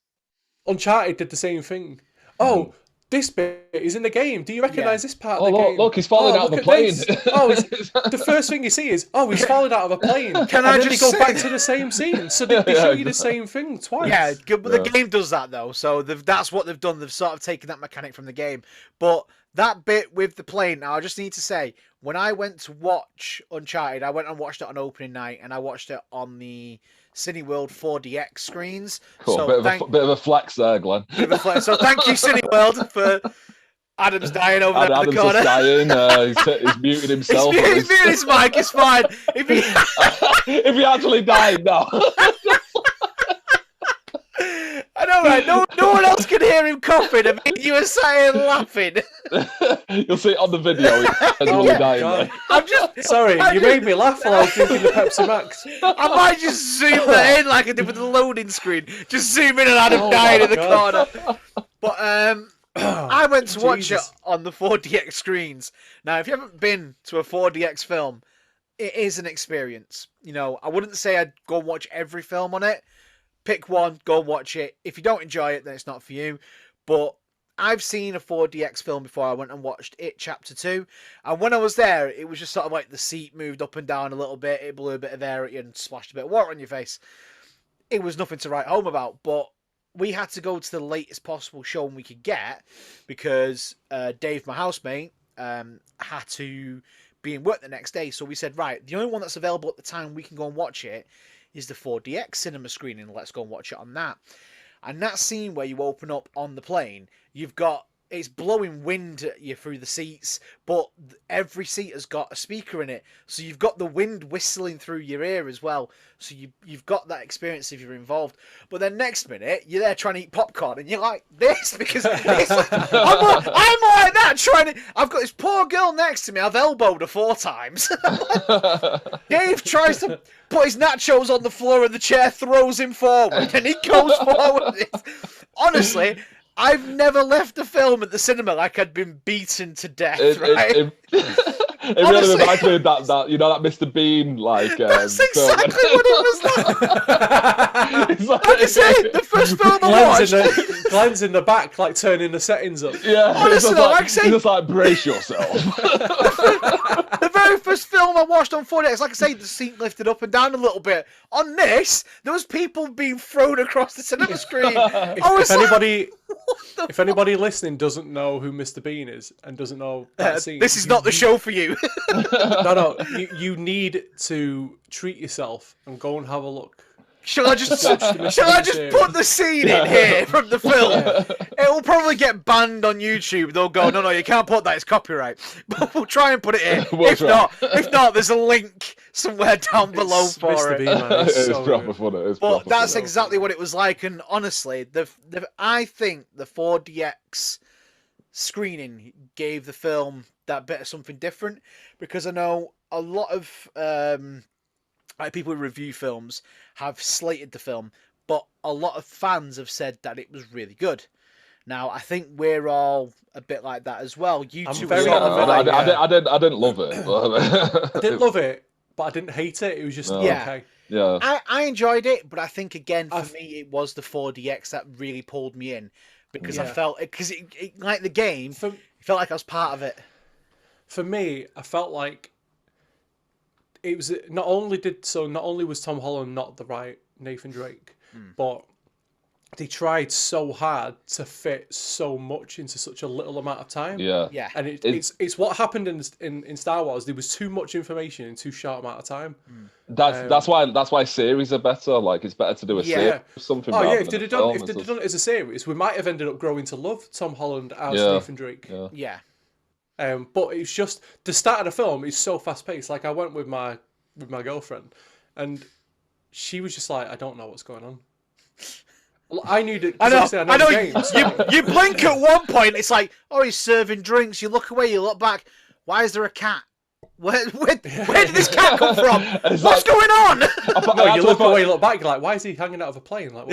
Uncharted did the same thing. Oh. This bit is in the game. Do you recognise this part of the game? Look, he's falling out of a plane. The first thing you see is, he's falling out of a plane. And then they go back to the same scene. So they show you the same thing twice. Yeah, but the game does that, though. So that's what they've done. They've sort of taken that mechanic from the game. But that bit with the plane, now I just need to say, when I went to watch Uncharted, I went and watched it on opening night, and I watched it on the Cineworld 4DX screens. Cool. So bit of a flex there, Glenn. So thank you, Cineworld, for Adam's dying over there in the corner. Adam's just dying. He's muted himself. He's muted his mic. It's fine. If he actually died, no. I know, right? No one else can hear him coughing. I mean, you were sat here laughing. You'll see it on the video. Dying. I'm just sorry. You made me laugh while I was drinking the Pepsi Max. I might just zoom that in like I did with the loading screen. Just zoom in and Adam dying in the corner. But I went to watch it on the 4DX screens. Now, if you haven't been to a 4DX film, it is an experience. I wouldn't say I'd go and watch every film on it. Pick one, go and watch it. If you don't enjoy it, then it's not for you. But I've seen a 4DX film before. I went and watched It Chapter 2. And when I was there, it was just sort of like the seat moved up and down a little bit. It blew a bit of air at you and splashed a bit of water on your face. It was nothing to write home about. But we had to go to the latest possible showing we could get because Dave, my housemate, had to be in work the next day. So we said, right, the only one that's available at the time we can go and watch it is the 4DX cinema screening. Let's go and watch it on that. And that scene where you open up on the plane, you've got it's blowing wind at you through the seats, but every seat has got a speaker in it, so you've got the wind whistling through your ear as well. So you've got that experience if you're involved. But then next minute you're there trying to eat popcorn and you're like this because it's like, I'm like that trying to. I've got this poor girl next to me. I've elbowed her 4 times. Dave tries to put his nachos on the floor and the chair throws him forward and he goes forward. Honestly, I've never left a film at the cinema like I'd been beaten to death. It really reminds me of that you know that Mr. Bean That's exactly what it was like. Like I say, the first film I watched. Glenn's in the back, like turning the settings up. Yeah, honestly, like I say, he's just like brace yourself. The very first film I watched on 4DX, like I say, the seat lifted up and down a little bit. On this, there was people being thrown across the cinema screen. If anybody listening doesn't know who Mr. Bean is and doesn't know that scene, this is not the show for you. No, you need to treat yourself and go and have a look. Shall I just put the scene in here from the film? It will probably get banned on YouTube. They'll go, no, you can't put that. It's copyright. But we'll try and put it in. If not, there's a link somewhere down below for Mr. it. Bean, man. It's It's proper funny. But that's exactly what it was like. And honestly, I think the 4DX screening gave the film that bit of something different, because I know a lot of people who review films have slated the film, but a lot of fans have said that it was really good. Now, I think we're all a bit like that as well. You two very I didn't love it. I didn't love it, but I didn't hate it. It was just okay. Yeah. I enjoyed it, but I think again for me it was the 4DX that really pulled me in, because I felt because it like the game, it felt like I was part of it. For me, I felt like it was not only was Tom Holland not the right Nathan Drake, but they tried so hard to fit so much into such a little amount of time. Yeah. And it's what happened in Star Wars. There was too much information in too short amount of time. That's why series are better. Like, it's better to do a series, something. Oh yeah, if they'd done it as a series, we might have ended up growing to love Tom Holland as Nathan Drake. Yeah. But it's just the start of the film is so fast paced. Like, I went with my girlfriend, and she was just like, I don't know what's going on. Well, I knew that. I know the games, so. You blink at one point, it's like, oh, he's serving drinks. You look away, you look back. Why is there a cat? Where did this cat come from? What's going on? You look away, look back, you're like, why is he hanging out of a plane? Like,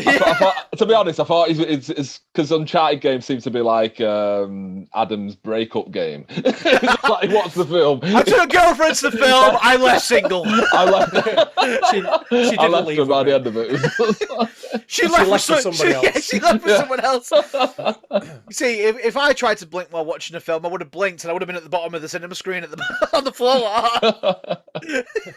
to be honest, I thought it's because Uncharted games seem to be like Adam's breakup game. It's like, what's the film? I took girlfriends to the film. I left single. I left. She didn't leave by the end of it. She left for somebody else. Yeah, she left for someone else. See, if I tried to blink while watching a film, I would have blinked and I would have been at the bottom of the cinema screen on the floor.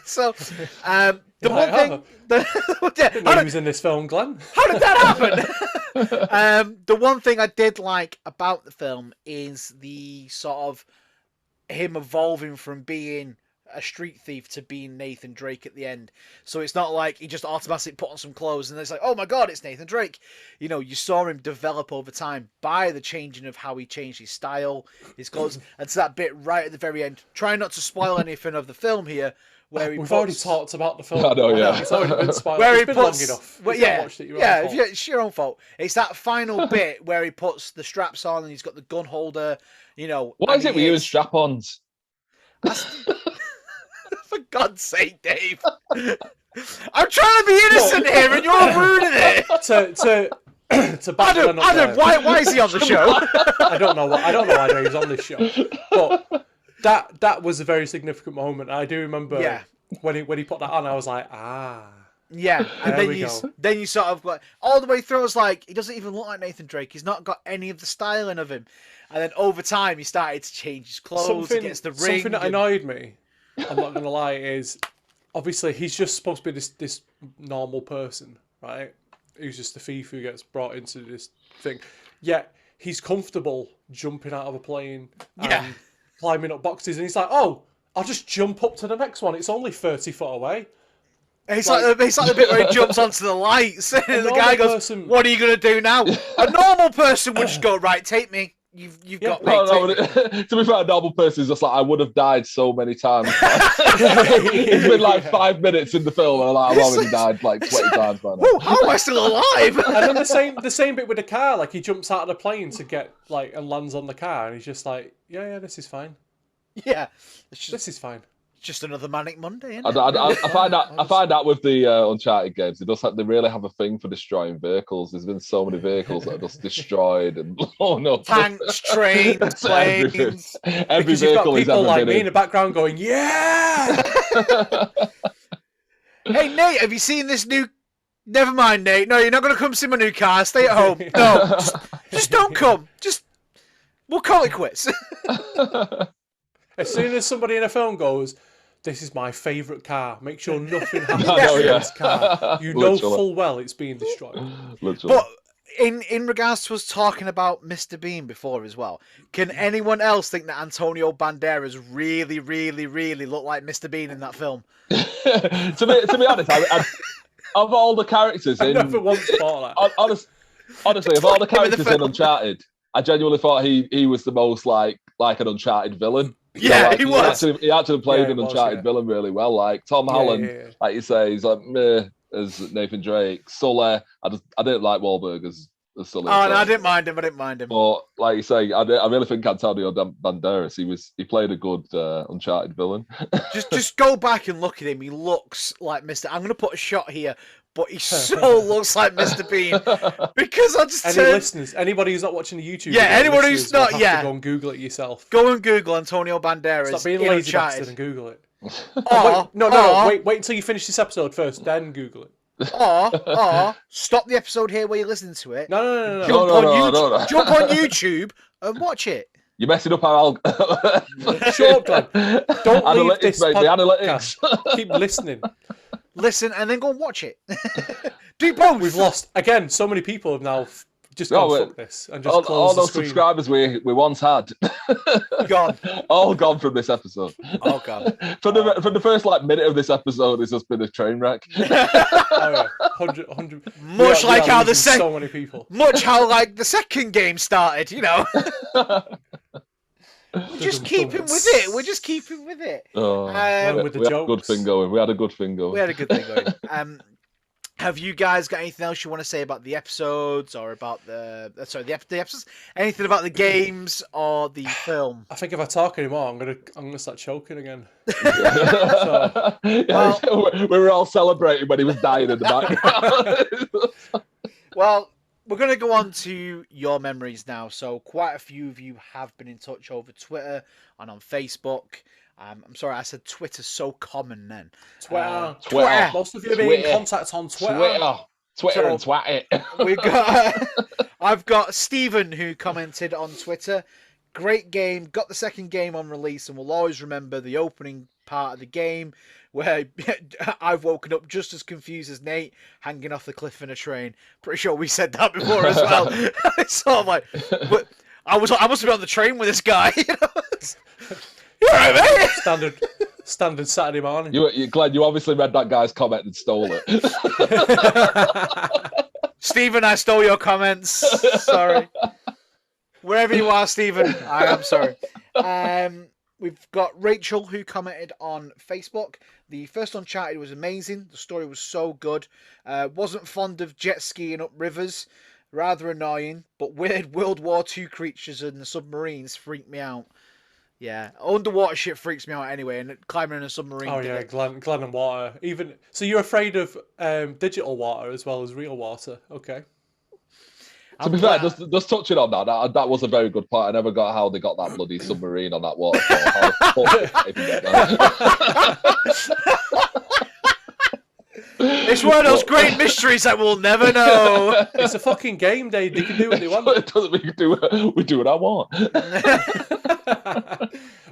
So, the one thing. Didn't know he was in this film, Glenn. How did that happen? The one thing I did like about the film is the sort of him evolving from being a street thief to being Nathan Drake at the end. So it's not like he just automatically put on some clothes and it's like, oh my god, it's Nathan Drake. You know, you saw him develop over time by the changing of how he changed his style, his clothes, and to that bit right at the very end. Try not to spoil anything of the film here. Where We've already talked about the film. I know, yeah. It's already been spoiled. Where it's he been puts, long enough. Well, it's your own fault. It's that final bit where he puts the straps on and he's got the gun holder. You know, what is it with you and strap-ons? For God's sake, Dave! I'm trying to be innocent here, and you're ruining it. To back Adam, why is he on the show? I don't know why he's on this show, but that was a very significant moment. I do remember when he put that on, I was like, yeah, and then you sort of like all the way through. I was like, he doesn't even look like Nathan Drake. He's not got any of the styling of him. And then over time, he started to change his clothes against the ring. Something that annoyed me, I'm not gonna lie, is obviously he's just supposed to be this normal person, right? Who's just a thief who gets brought into this thing. Yet he's comfortable jumping out of a plane and climbing up boxes, and he's like, "Oh, I'll just jump up to the next one. It's only 30 foot away." It's like the bit where he jumps onto the lights, and the guy goes, "What are you gonna do now?" A normal person would just go, "Right, take me." you've got. No, to be fair, a normal person is just like, I would have died so many times. It's been like 5 minutes in the film, and I've already died like 20 times by now. Whoa, how am I still alive? And then the same bit with the car. Like he jumps out of the plane to get and lands on the car, and he's just like, yeah, this is fine. Yeah, this is fine. Just another manic Monday, isn't it? I find out with the Uncharted games, they really have a thing for destroying vehicles. There's been so many vehicles that are just destroyed and tanks, trains, planes. Every vehicle you've got people like me in the background going, yeah. Hey Nate, have you seen this new? Never mind, Nate. No, you're not going to come see my new car. Stay at home. No, just don't come. We'll call it quits. As soon as somebody in a film goes, this is my favourite car, make sure nothing happens to this car. You know full well it's being destroyed. But in regards to us talking about Mr. Bean before as well, can anyone else think that Antonio Banderas really, really, really looked like Mr. Bean in that film? to be honest, of all the characters I never once thought that. Honestly, of all the characters in Uncharted, I genuinely thought he was the most like an Uncharted villain. Yeah, he was. He actually played an Uncharted villain really well. Like Tom Holland, like you say, he's like meh as Nathan Drake. Sully, I didn't like Wahlberg as Sully. Oh, no, I didn't mind him. But like you say, I really think Antonio Banderas, he played a good Uncharted villain. just go back and look at him. He looks like Mr. I'm going to put a shot here, but he so looks like Mr. Bean because I just listeners, anybody who's not watching the YouTube, anyone who's not, go and Google it yourself. Go and Google Antonio Banderas. Stop being lazy bastard and Google it. Wait until you finish this episode first, then Google it. Or stop the episode here where you're listening to it. No. Jump on YouTube and watch it. You're messing up our Shut up, Glenn. Don't leave this podcast. Keep listening. Listen and then go and watch it. Do both. We've lost again. So many people have now just gone fuck this and just all those subscribers we once had gone. All gone from this episode. Oh god. For the first minute of this episode, it's just been a train wreck. 100. Much like how the second. So many people. Much how the second game started. You know. We're just keeping with it. Oh, with the we jokes. had a good thing going. We had a good thing going. Have you guys got anything else you want to say about the episodes or about the episodes? Anything about the games or the film? I think if I talk anymore, I'm gonna start choking again. We were all celebrating when he was dying in the background. Well, we're going to go on to your memories now. So quite a few of you have been in touch over Twitter and on Facebook. I'm sorry, I said Twitter's so common then. Twitter. Most of you are being in contact on Twitter. Twitter and twat it. I've got Stephen who commented on Twitter. Great game. Got the second game on release and will always remember the opening part of the game where I've woken up just as confused as Nate hanging off the cliff in a train. Pretty sure we said that before as well. It's sort of like, I must be on the train with this guy. You know? You're right, mate. Standard Saturday morning. You're glad you obviously read that guy's comment and stole it. Stephen, I stole your comments. Sorry. Wherever you are, Stephen, I am sorry. We've got Rachel who commented on Facebook. The first Uncharted was amazing. The story was so good. Wasn't fond of jet skiing up rivers. Rather annoying. But weird World War II creatures and the submarines freaked me out. Yeah, underwater shit freaks me out anyway, and climbing in a submarine. Oh yeah, Glen and water. Even so, you're afraid of digital water as well as real water. Okay. To be fair, just touching on that was a very good point. I never got how they got that bloody submarine on that waterfall. It's one of those great mysteries that we'll never know. It's a fucking game, Dave. They can do what they want. It doesn't mean we do what I want.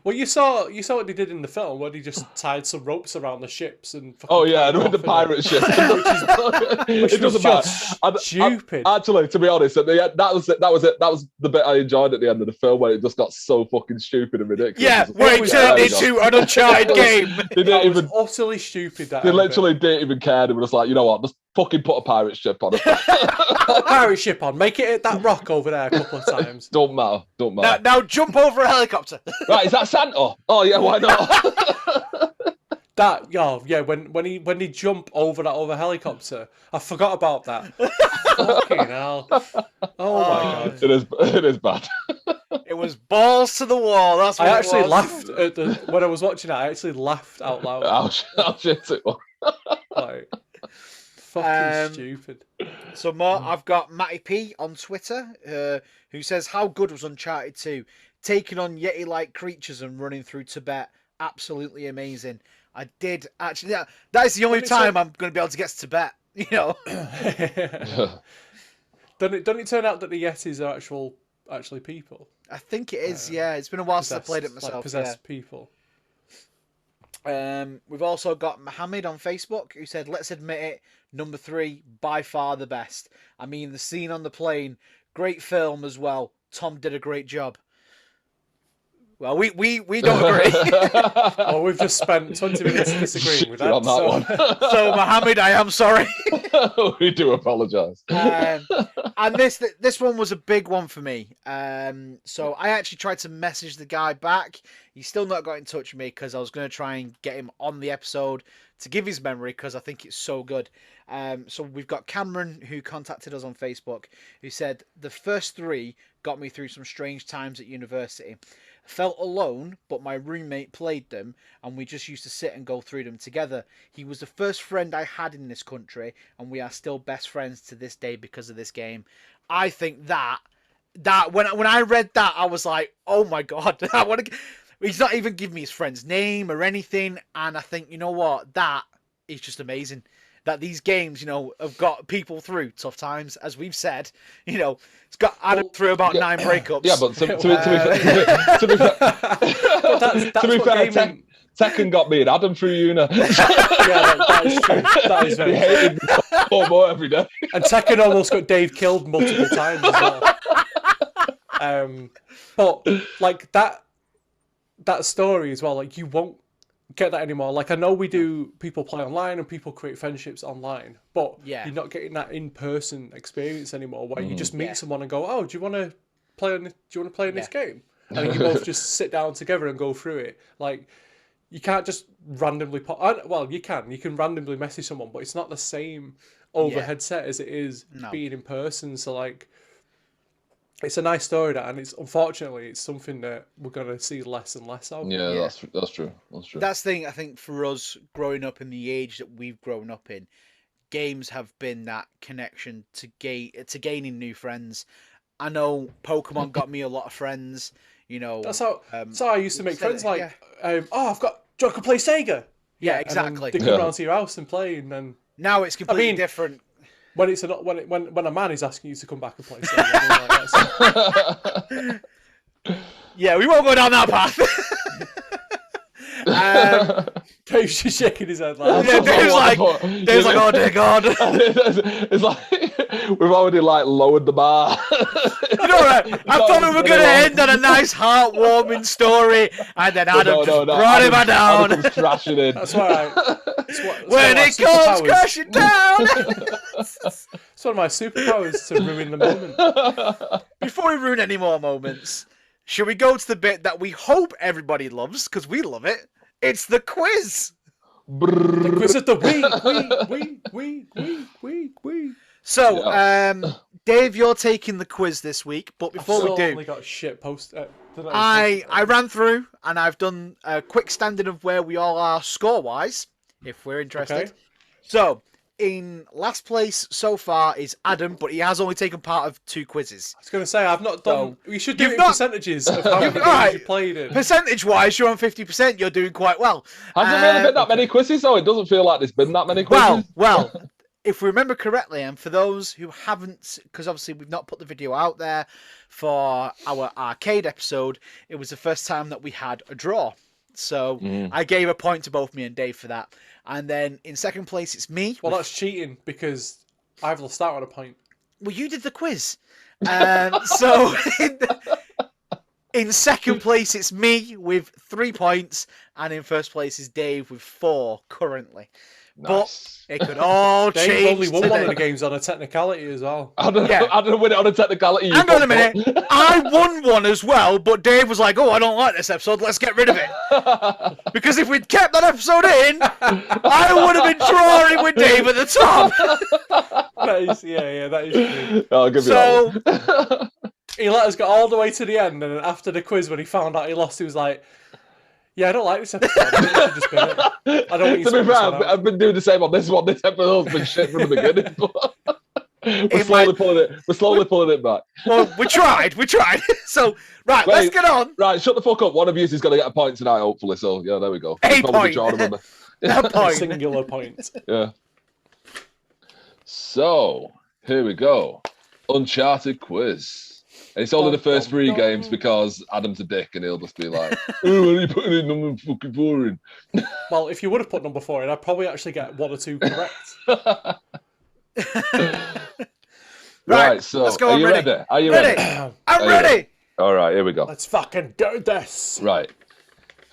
Well, you saw what they did in the film, where they just tied some ropes around the ships and. Oh yeah, and with the pirate ship. It doesn't matter. Stupid. Actually, to be honest, that was it. That was the bit I enjoyed at the end of the film, where it just got so fucking stupid and ridiculous. Yeah, where it turned into an Uncharted game. They didn't even utterly stupid. They literally didn't even care. They were just like, you know what? fucking put a pirate ship on it. Put a pirate ship on. Make it hit that rock over there a couple of times. Don't matter. Now jump over a helicopter. Right, is that Santa? Oh yeah, why not? When he jump over that other helicopter, I forgot about that. Fucking hell! Oh my god! It is bad. It was balls to the wall. That's what I actually it was. laughed when I was watching it. I actually laughed out loud. How shit it was. Like, fucking stupid. So more, I've got Matty P on Twitter, who says, "How good was Uncharted 2? Taking on Yeti-like creatures and running through Tibet, absolutely amazing." I did actually. Yeah, that is the only time I'm going to be able to get to Tibet. You know. Don't it turn out that the Yetis are actually people? I think it is. Yeah, it's been a while since I played it myself. Like possessed people. We've also got Mohammed on Facebook who said, "Let's admit it, number 3 by far the best. I mean, the scene on the plane, great film as well. Tom did a great job." Well, we don't agree. Well, we've just spent 20 minutes disagreeing with that. On that one. So, Mohammed, I am sorry. We do apologise. And this one was a big one for me. So I actually tried to message the guy back. He's still not got in touch with me because I was going to try and get him on the episode to give his memory because I think it's so good. So we've got Cameron who contacted us on Facebook who said, "The first 3 got me through some strange times at university. Felt alone, but my roommate played them, and we just used to sit and go through them together. He was the first friend I had in this country, and we are still best friends to this day because of this game." I think that when I read that, I was like, "Oh my god!" He's not even giving me his friend's name or anything, and I think, you know what, that is just amazing. That these games, you know, have got people through tough times, as we've said. You know, it's got Adam through about 9 breakups. Yeah, but to be fair, Tekken got me and Adam through uni. Yeah, that is true. That is very true. Hated more every day. And Tekken almost got Dave killed multiple times as well. But like that story as well, like you won't get that anymore. Like I know people play online and people create friendships online, but you're not getting that in-person experience anymore where you just meet someone and go, "Oh, do you want to play in this game?" And you both just sit down together and go through it. Like you can't just randomly you can randomly message someone, but it's not the same over headset as it is being in person. So like it's a nice story, and it's unfortunately it's something that we're gonna see less and less of. Yeah, that's true. That's the thing. I think for us, growing up in the age that we've grown up in, games have been that connection to gaining new friends. I know Pokemon got me a lot of friends. You know, that's how I used to make friends. Like, do I could play Sega? Yeah, exactly. They come around to your house and play, and then now it's completely different. When it's when a man is asking you to come back and play Sega, yeah, we won't go down that path. Dave's just shaking his head like, Dave's like, "Oh dear God!" It's like we've already like lowered the bar. You know what? I thought we were going to end on a nice, heartwarming story, and then Adam brought him down. Adam comes crashing in. That's why. When it comes crashing down. It's one of my superpowers to ruin the moment. Before we ruin any more moments, should we go to the bit that we hope everybody loves, because we love it? It's the quiz. The quiz of the week. So, Dave, you're taking the quiz this week, but before we do, only got shit post. I ran through and I've done a quick standing of where we all are score-wise, if we're interested. Okay. So, in last place so far is Adam, but he has only taken part of 2 quizzes. I was going to say, I've not done... we should do it in percentages of how many games you played in. Percentage-wise, you're on 50%. You're doing quite well. Has there really been that many quizzes, though? It doesn't feel like there's been that many quizzes. Well, if we remember correctly, and for those who haven't, because obviously we've not put the video out there for our arcade episode, it was the first time that we had a draw. So I gave a point to both me and Dave for that. And then in second place, it's me. Well, that's cheating because I've lost out on a point. Well, you did the quiz. So in second place, it's me with 3 points. And in first place is Dave with 4 currently. Nice. But it could all change. Dave only won one today. of the games on a technicality as well. I don't win it on a technicality. Hang on a minute. I won one as well, but Dave was like, "Oh, I don't like this episode. Let's get rid of it." Because if we'd kept that episode in, I would have been drawing with Dave at the top. That is, that is true. I'll give you that one. He let us get all the way to the end, and then after the quiz, when he found out he lost, he was like, "Yeah, I don't like this episode. I think you should just bin it. I don't want you to be fair, I've been doing the same on this one. This episode's been shit from the beginning. We're slowly pulling it back. Well, we tried. So, right, let's get on. Right, shut the fuck up. One of you is going to get a point tonight, hopefully. So, yeah, there we go. A point. A point. Singular point. Yeah. So, here we go. Uncharted quiz. And it's only the first 3 games because Adam's a dick and he'll just be like, "Oh, what are you putting in number fucking 4 in?" Well, if you would have put number 4 in, I'd probably actually get 1 or 2 correct. Right, so let's go. Are you ready? I'm ready. All right, here we go. Let's fucking do this. Right.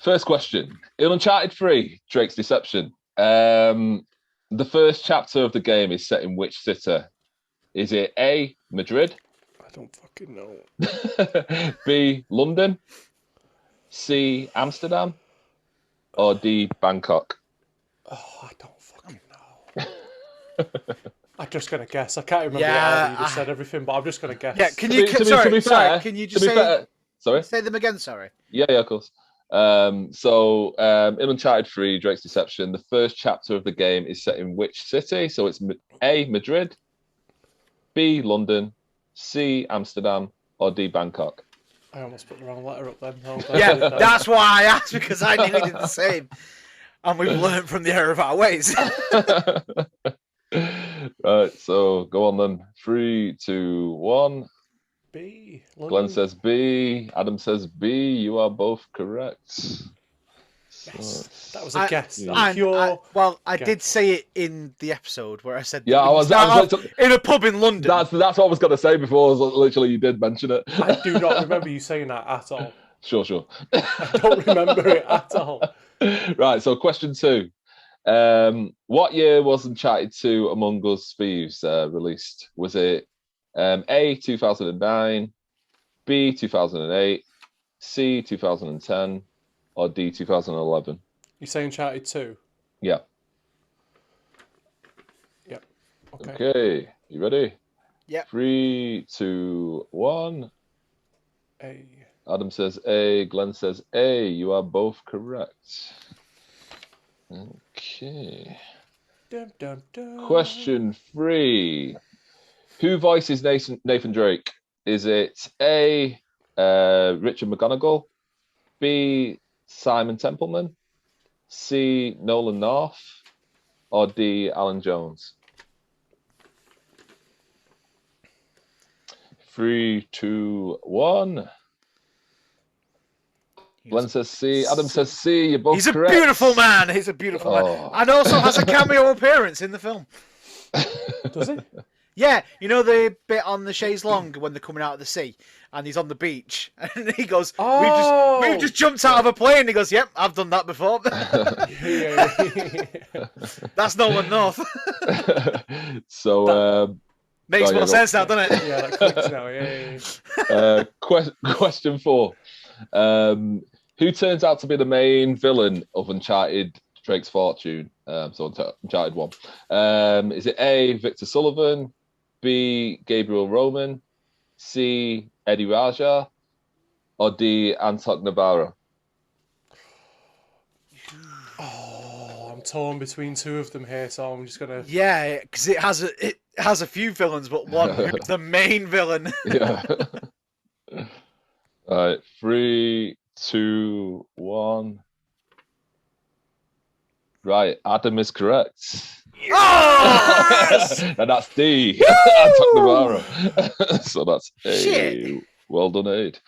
First question. In Uncharted 3, Drake's Deception, the first chapter of the game is set in which city? Is it A, Madrid? I don't fucking know. B, London? C, Amsterdam? Or D, Bangkok? Oh, I don't fucking know. I'm just gonna guess. I can't remember how you just said everything, but I'm just gonna guess. Yeah, can you? Sorry, can you just say them again? Sorry. Yeah, of course. In Uncharted 3, Drake's Deception, the first chapter of the game is set in which city? So it's A, Madrid, B, London, C, Amsterdam, or D, Bangkok. I almost put the wrong letter up then. Yeah, that's why I asked, because I knew we did the same. And we've learned from the error of our ways. Right, so go on then. 3, 2, 1. B. London. Glenn says B. Adam says B. You are both correct. Yes, that was a guess. I did say it in the episode where I said, "Yeah, I was in a pub in London." That's what I was going to say before. Literally, you did mention it. I do not remember you saying that at all. Sure. I don't remember it at all. Right. So, question 2. What year was Uncharted 2 Among Us Thieves released? Was it A, 2009, B, 2008, C, 2010, or D, 2011? You say Uncharted 2? Yeah. Yep. Okay. You ready? Yep. 3, 2, 1. A. Adam says A. Glenn says A. You are both correct. Okay. Dun, dun, dun. Question 3. Who voices Nathan Drake? Is it A, Richard McGonagall, B, Simon Templeman, C, Nolan North, or D, Alan Jones? 3, 2, 1. Glenn says C. Adam says C. You're both correct. He's a beautiful man. He's a beautiful man. And also has a cameo appearance in the film. Does he? Yeah, you know the bit on the chaise longue when they're coming out of the sea and he's on the beach and he goes, we've just jumped out of a plane. He goes, "Yep, I've done that before." That's Nolan North. So makes more sense now, doesn't it? Yeah, that clicks now. Question 4. Who turns out to be the main villain of Uncharted Drake's Fortune? So Uncharted 1. Is it A, Victor Sullivan, B, Gabriel Roman, C, Eddie Raja, or D, Antok Navarro? Oh, I'm torn between 2 of them here, so I'm just gonna. Yeah, because it has a few villains, but one who's the main villain. Yeah. All right, 3, 2, 1. Right, Adam is correct. Yes! And that's D. Antok Navarro. So that's A. Shit. Well done, Aid.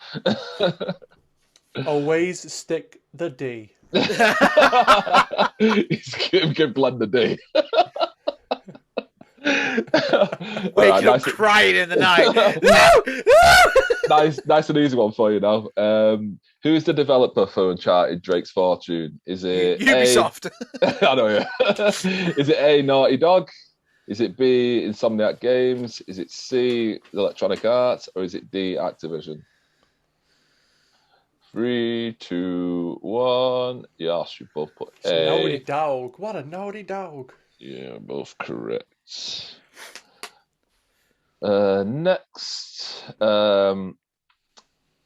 Always stick the D. He's giving Glenn the D. Wake up crying in the night. No! Nice and easy one for you now. Who is the developer for Uncharted Drake's Fortune? Is it Ubisoft? I know, yeah. Is it A, Naughty Dog? Is it B, Insomniac Games? Is it C, Electronic Arts? Or is it D, Activision? 3, 2, 1. Yes, you both put A. Naughty Dog. What a naughty dog. Yeah, both correct. Next,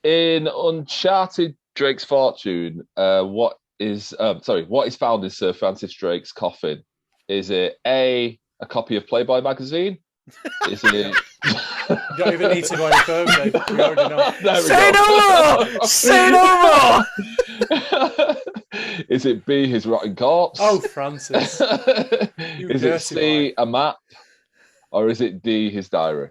in Uncharted Drake's Fortune, what is found in Sir Francis Drake's coffin? Is it A, a copy of Playboy magazine? Is it? You don't even need to go any further. Dave. We already know. Say no more! Say no more! Is it B, his rotting corpse? Oh, Francis. Is it C, a map? Or is it D, his diary?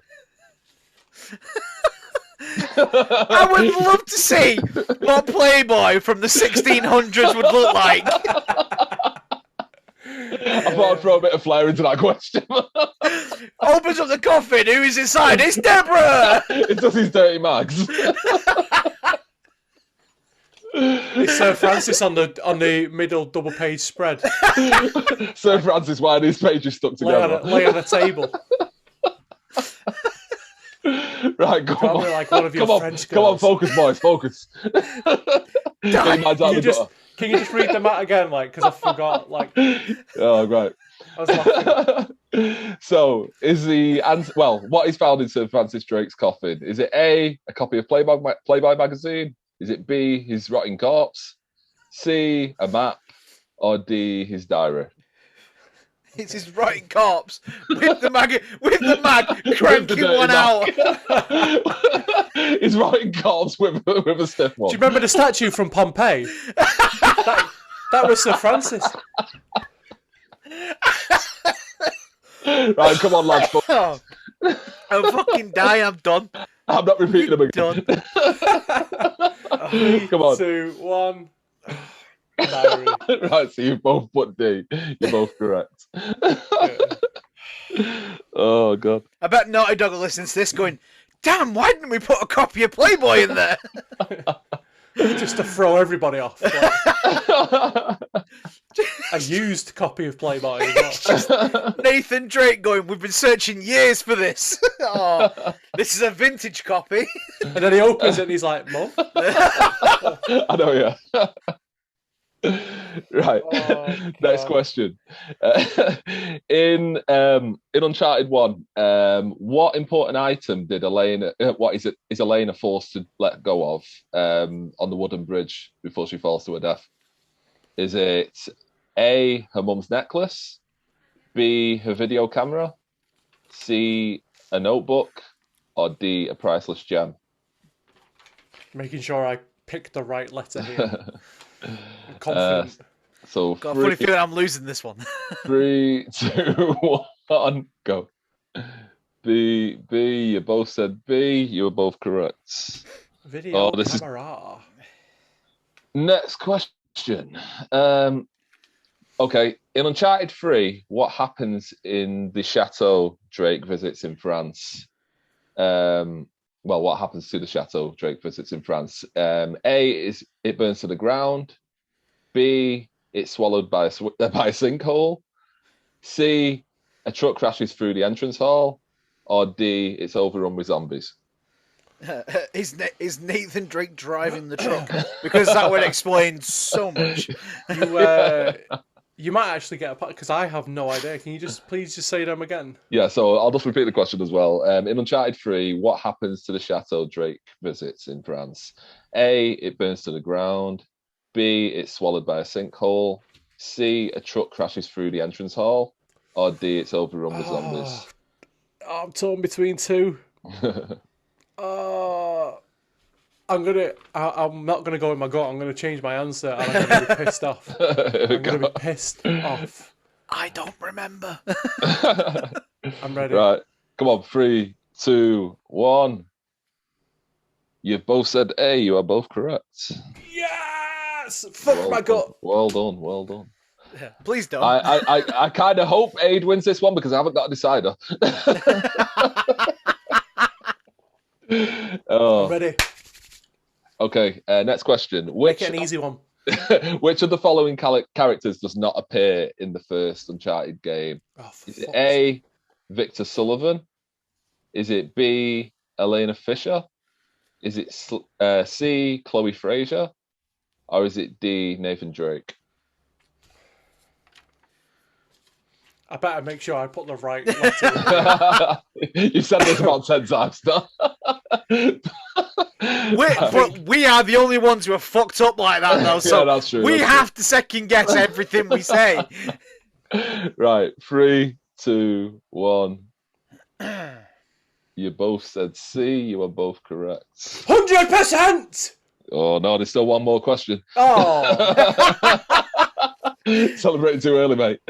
I would love to see what Playboy from the 1600s would look like. I thought I'd throw a bit of flair into that question. Opens up the coffin. Who is inside? It's Deborah. It does his dirty mags. It's Sir Francis on the middle double page spread. Sir Francis, why are these pages stuck together? Lay on a table. Right, come on. Like one of your French girls. Come on, focus, boys, focus. Can you just read them out again, like, because I forgot, like. Oh, right. I was laughing. So, is the answer? Well, what is found in Sir Francis Drake's coffin? Is it A, a copy of Playboy magazine? Is it B, his rotting corpse? C, a map? Or D, his diary? It's his rotting corpse with the mag cranking one out. His rotting corpse with a stiff one. Do you remember the statue from Pompeii? that was Sir Francis. Right, come on, lads. I'm fucking dying. I'm done. I'm not repeating them again. Done. 3, come on. 2, 1. Right, so you both put D. You're both correct. Oh, God. I bet Naughty Dog will listen to this going, damn, why didn't we put a copy of Playboy in there? Just to throw everybody off. Like, a used copy of Playboy as well. Nathan Drake going, we've been searching years for this. Oh, this is a vintage copy. And then he opens it and he's like, Mum? I know, yeah. Right. Oh, next question. In Uncharted 1, what important item did Elena? Is Elena forced to let go of on the wooden bridge before she falls to her death? Is it A, her mum's necklace? B, her video camera? C, a notebook? Or D, a priceless gem? Making sure I picked the right letter here. I'm confident. So Got a funny feeling I'm losing this one. 3, 2, 1, go. B, you both said B. You were both correct. Video camera. Next question. Okay, in Uncharted 3, what happens in the chateau Drake visits in France? Well, what happens to the chateau Drake visits in France? A, is it burns to the ground. B, it's swallowed by a sinkhole. C, a truck crashes through the entrance hall. Or D, it's overrun with zombies. Is Nathan Drake driving the truck? Because that would explain so much. You might actually get a part because I have no idea. Can you please say them again? Yeah, so I'll just repeat the question as well. In Uncharted 3, what happens to the chateau Drake visits in France? A, it burns to the ground. B, it's swallowed by a sinkhole. C, a truck crashes through the entrance hall. Or D, it's overrun with zombies. I'm torn between two. I'm not gonna go with my gut. I'm gonna change my answer, and I'm gonna be pissed off. I'm gonna be pissed off. I don't remember. I'm ready. Right, come on, 3, 2, 1. You've both said A. You are both correct. Yes! Fuck my gut. Well done, well done. Yeah, please don't. I kind of hope Aid wins this one because I haven't got a decider. I'm ready. Okay, next question. Make it an easy one. Which of the following characters does not appear in the first Uncharted game? Oh, Is it A, Victor Sullivan? Is it B, Elena Fisher? Is it C, Chloe Fraser? Or is it D, Nathan Drake? I better make sure I put the right letter in. You've said this about 10 times now. But we are the only ones who are fucked up like that, though. So yeah, that's true. We have to second guess everything we say. Right, 3, 2, 1. You both said C. You are both correct. 100%! Oh, no, there's still one more question. Oh. Celebrating too early, mate.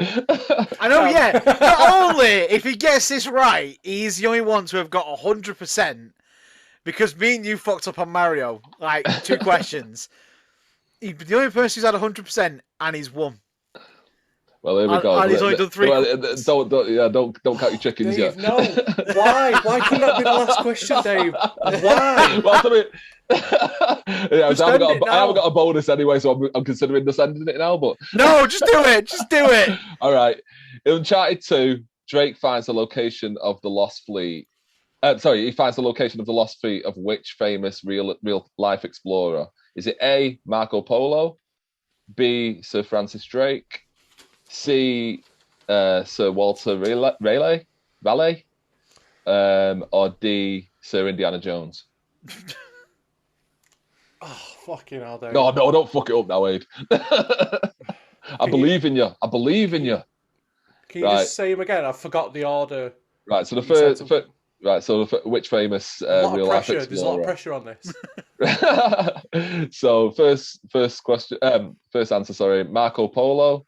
I know, yeah. Not only, if he gets this right, he's the only one to have got 100%. Because me and you fucked up on Mario. Like, 2 questions. He's the only person who's had 100% and he's won. Well, here we go. And he's only done 3. Don't count your chickens Dave, yet. No. Why? Why couldn't that be the last question, Dave? Why? Well, I mean, I haven't got a bonus anyway, so I'm considering just ending it now. But no, just do it. Just do it. All right. In Uncharted 2, Drake finds the location of the lost fleet. He finds the location of the lost fleet of which famous real life explorer? Is it A, Marco Polo, B, Sir Francis Drake, C, Sir Walter Raleigh, or D, Sir Indiana Jones? Oh, fucking hell, Dave. No, don't fuck it up now, Aid. I believe in you. Can you just say him again? I forgot the order. Right, so which famous real life explorer? There's a lot of pressure on this. So first question, first answer. Sorry, Marco Polo.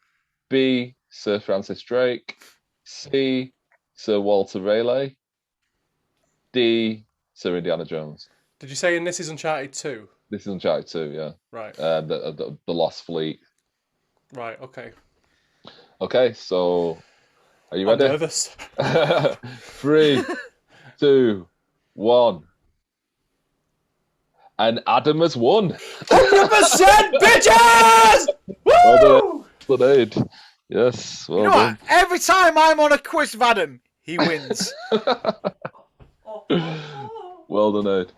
B, Sir Francis Drake. C, Sir Walter Raleigh. D, Sir Indiana Jones. Did you say this is Uncharted 2? This is Uncharted 2, yeah. Right. The Lost Fleet. Right. Okay. Okay, so are you ready? I'm nervous. 3, 2, 1. And Adam has won. 100%, bitches! Woo! Well done. Yes. Well you know done. what? Every time I'm on a quiz with Adam, he wins. Well done, Ed.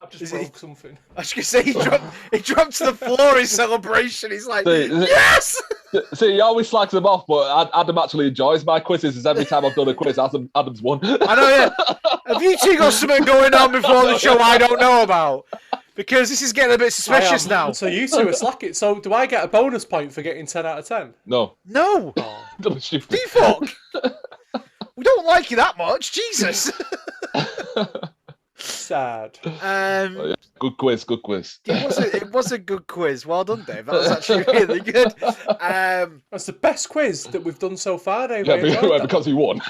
I've just broke something. I was going to say, he dropped to the floor in celebration. He's like, yes! See, he always slags them off, but Adam actually enjoys my quizzes. Every time I've done a quiz, Adam's won. I know, yeah. Have you two got something going on before the show I don't know about? Because this is getting a bit suspicious now. So you two are slacking. So do I get a bonus point for getting 10 out of 10? No. No. Oh. D-fuck. We don't like you that much. Jesus. Sad. Good quiz. It was a good quiz. Well done, Dave. That was actually really good. That's the best quiz that we've done so far, Dave. Yeah, because he won.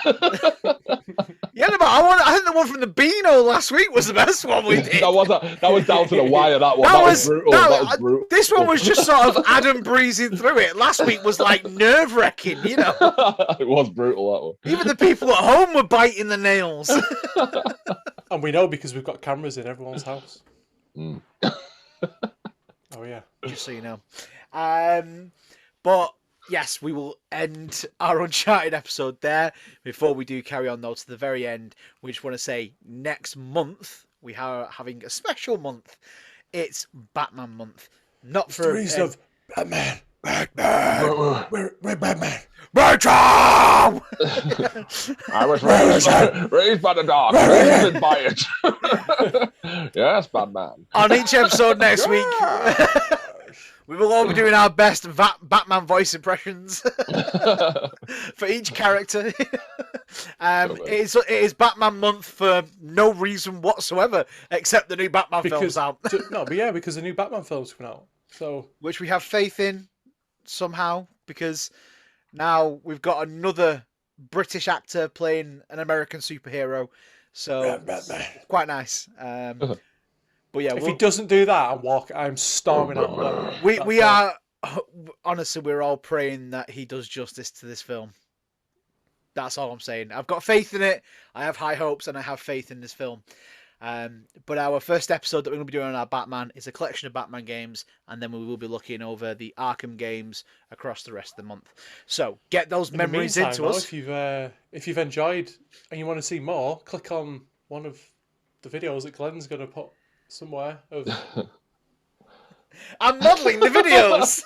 Yeah, but I think the one from the Beano last week was the best one we did. that was down to the wire. That one. That was brutal. That was brutal. This one was just sort of Adam breezing through it. Last week was like nerve-wracking, you know. It was brutal, that one. Even the people at home were biting the nails. And we know because we've got cameras in everyone's house. Mm. Oh yeah. Just so you know. But yes, we will end our Uncharted episode there. Before we do carry on, though, to the very end, we just want to say next month we are having a special month. It's Batman month. Not for Stories of Batman. We're Batman. Bertram! I was raised by the dog, raised by it. Yes, Batman. On each episode next week, we will all be doing our best Batman voice impressions for each character. It is Batman month for no reason whatsoever, except the new Batman film's out. Because the new Batman film's coming out. So, which we have faith in somehow, because now we've got another British actor playing an American superhero. So quite nice. But yeah, if he doesn't do that, I'm storming out. We are honestly, we're all praying that he does justice to this film. That's all I'm saying. I've got faith in it. I have high hopes, and I have faith in this film. But our first episode that we're going to be doing on our Batman is a collection of Batman games, and then we will be looking over the Arkham games across the rest of the month. So get those memories into us. If you've enjoyed and you want to see more, click on one of the videos that Glenn's going to put somewhere. I'm modelling the videos.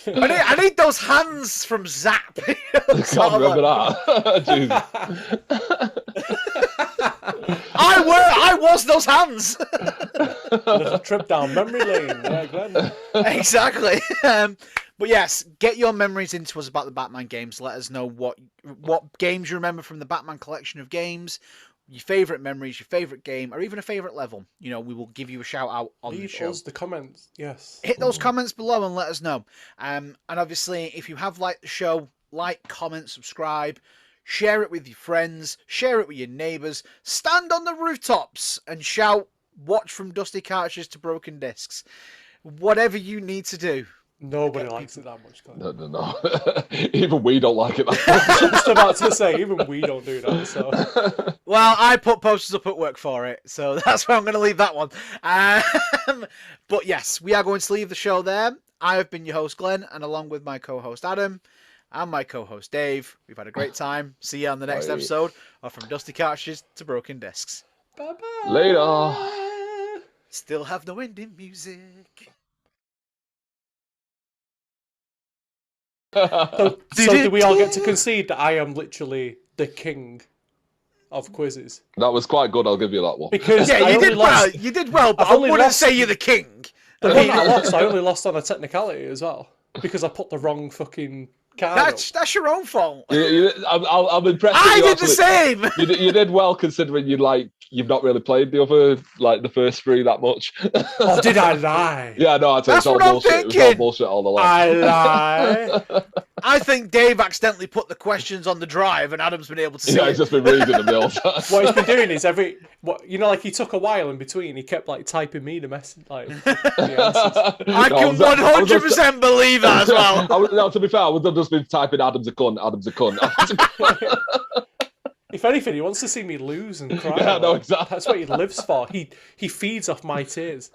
I need those hands from Zap. I can't remember that. I was those hands. Little trip down memory lane, yeah, Glenn. Exactly. But yes, get your memories into us about the Batman games. Let us know what games you remember from the Batman collection of games, your favourite memories, your favourite game, or even a favourite level. You know, we will give you a shout out on the show. Leave us the comments, yes. Hit those comments below and let us know. And obviously, if you have liked the show, like, comment, subscribe, share it with your friends, share it with your neighbours, stand on the rooftops and shout, watch from dusty cartridges to broken discs. Whatever you need to do. Nobody likes it that much, Glenn. No. Even we don't like it that much. I was just about to say, even we don't do that, so... Well, I put posters up at work for it, so that's where I'm going to leave that one. But yes, we are going to leave the show there. I have been your host, Glenn, and along with my co-host, Adam, and my co-host, Dave, we've had a great time. See you on the next episode of From Dusty Cartridges to Broken Discs. Bye-bye. Later. Still have no ending music. So do we all get to concede that I am literally the king of quizzes? That was quite good, I'll give you that one. Because you did well, but I wouldn't say you're the king. The one that I lost, I only lost on a technicality as well. Because I put the wrong fucking card up. That's your own fault. I'm impressed. I did the same. You did well considering you've not really played the first three that much. Oh, did I lie? Yeah, no, I tell you, it's all bullshit. It was all bullshit all along. I lie. I think Dave accidentally put the questions on the drive and Adam's been able to see Yeah, he's just been reading them the whole time. What he's been doing is he took a while in between. He kept typing me the message, the answers. I can 100% believe that as well. To be fair, I would have just been typing Adam's a cunt, Adam's a cunt. If anything, he wants to see me lose and cry. Yeah, no, exactly. That's what he lives for. He feeds off my tears.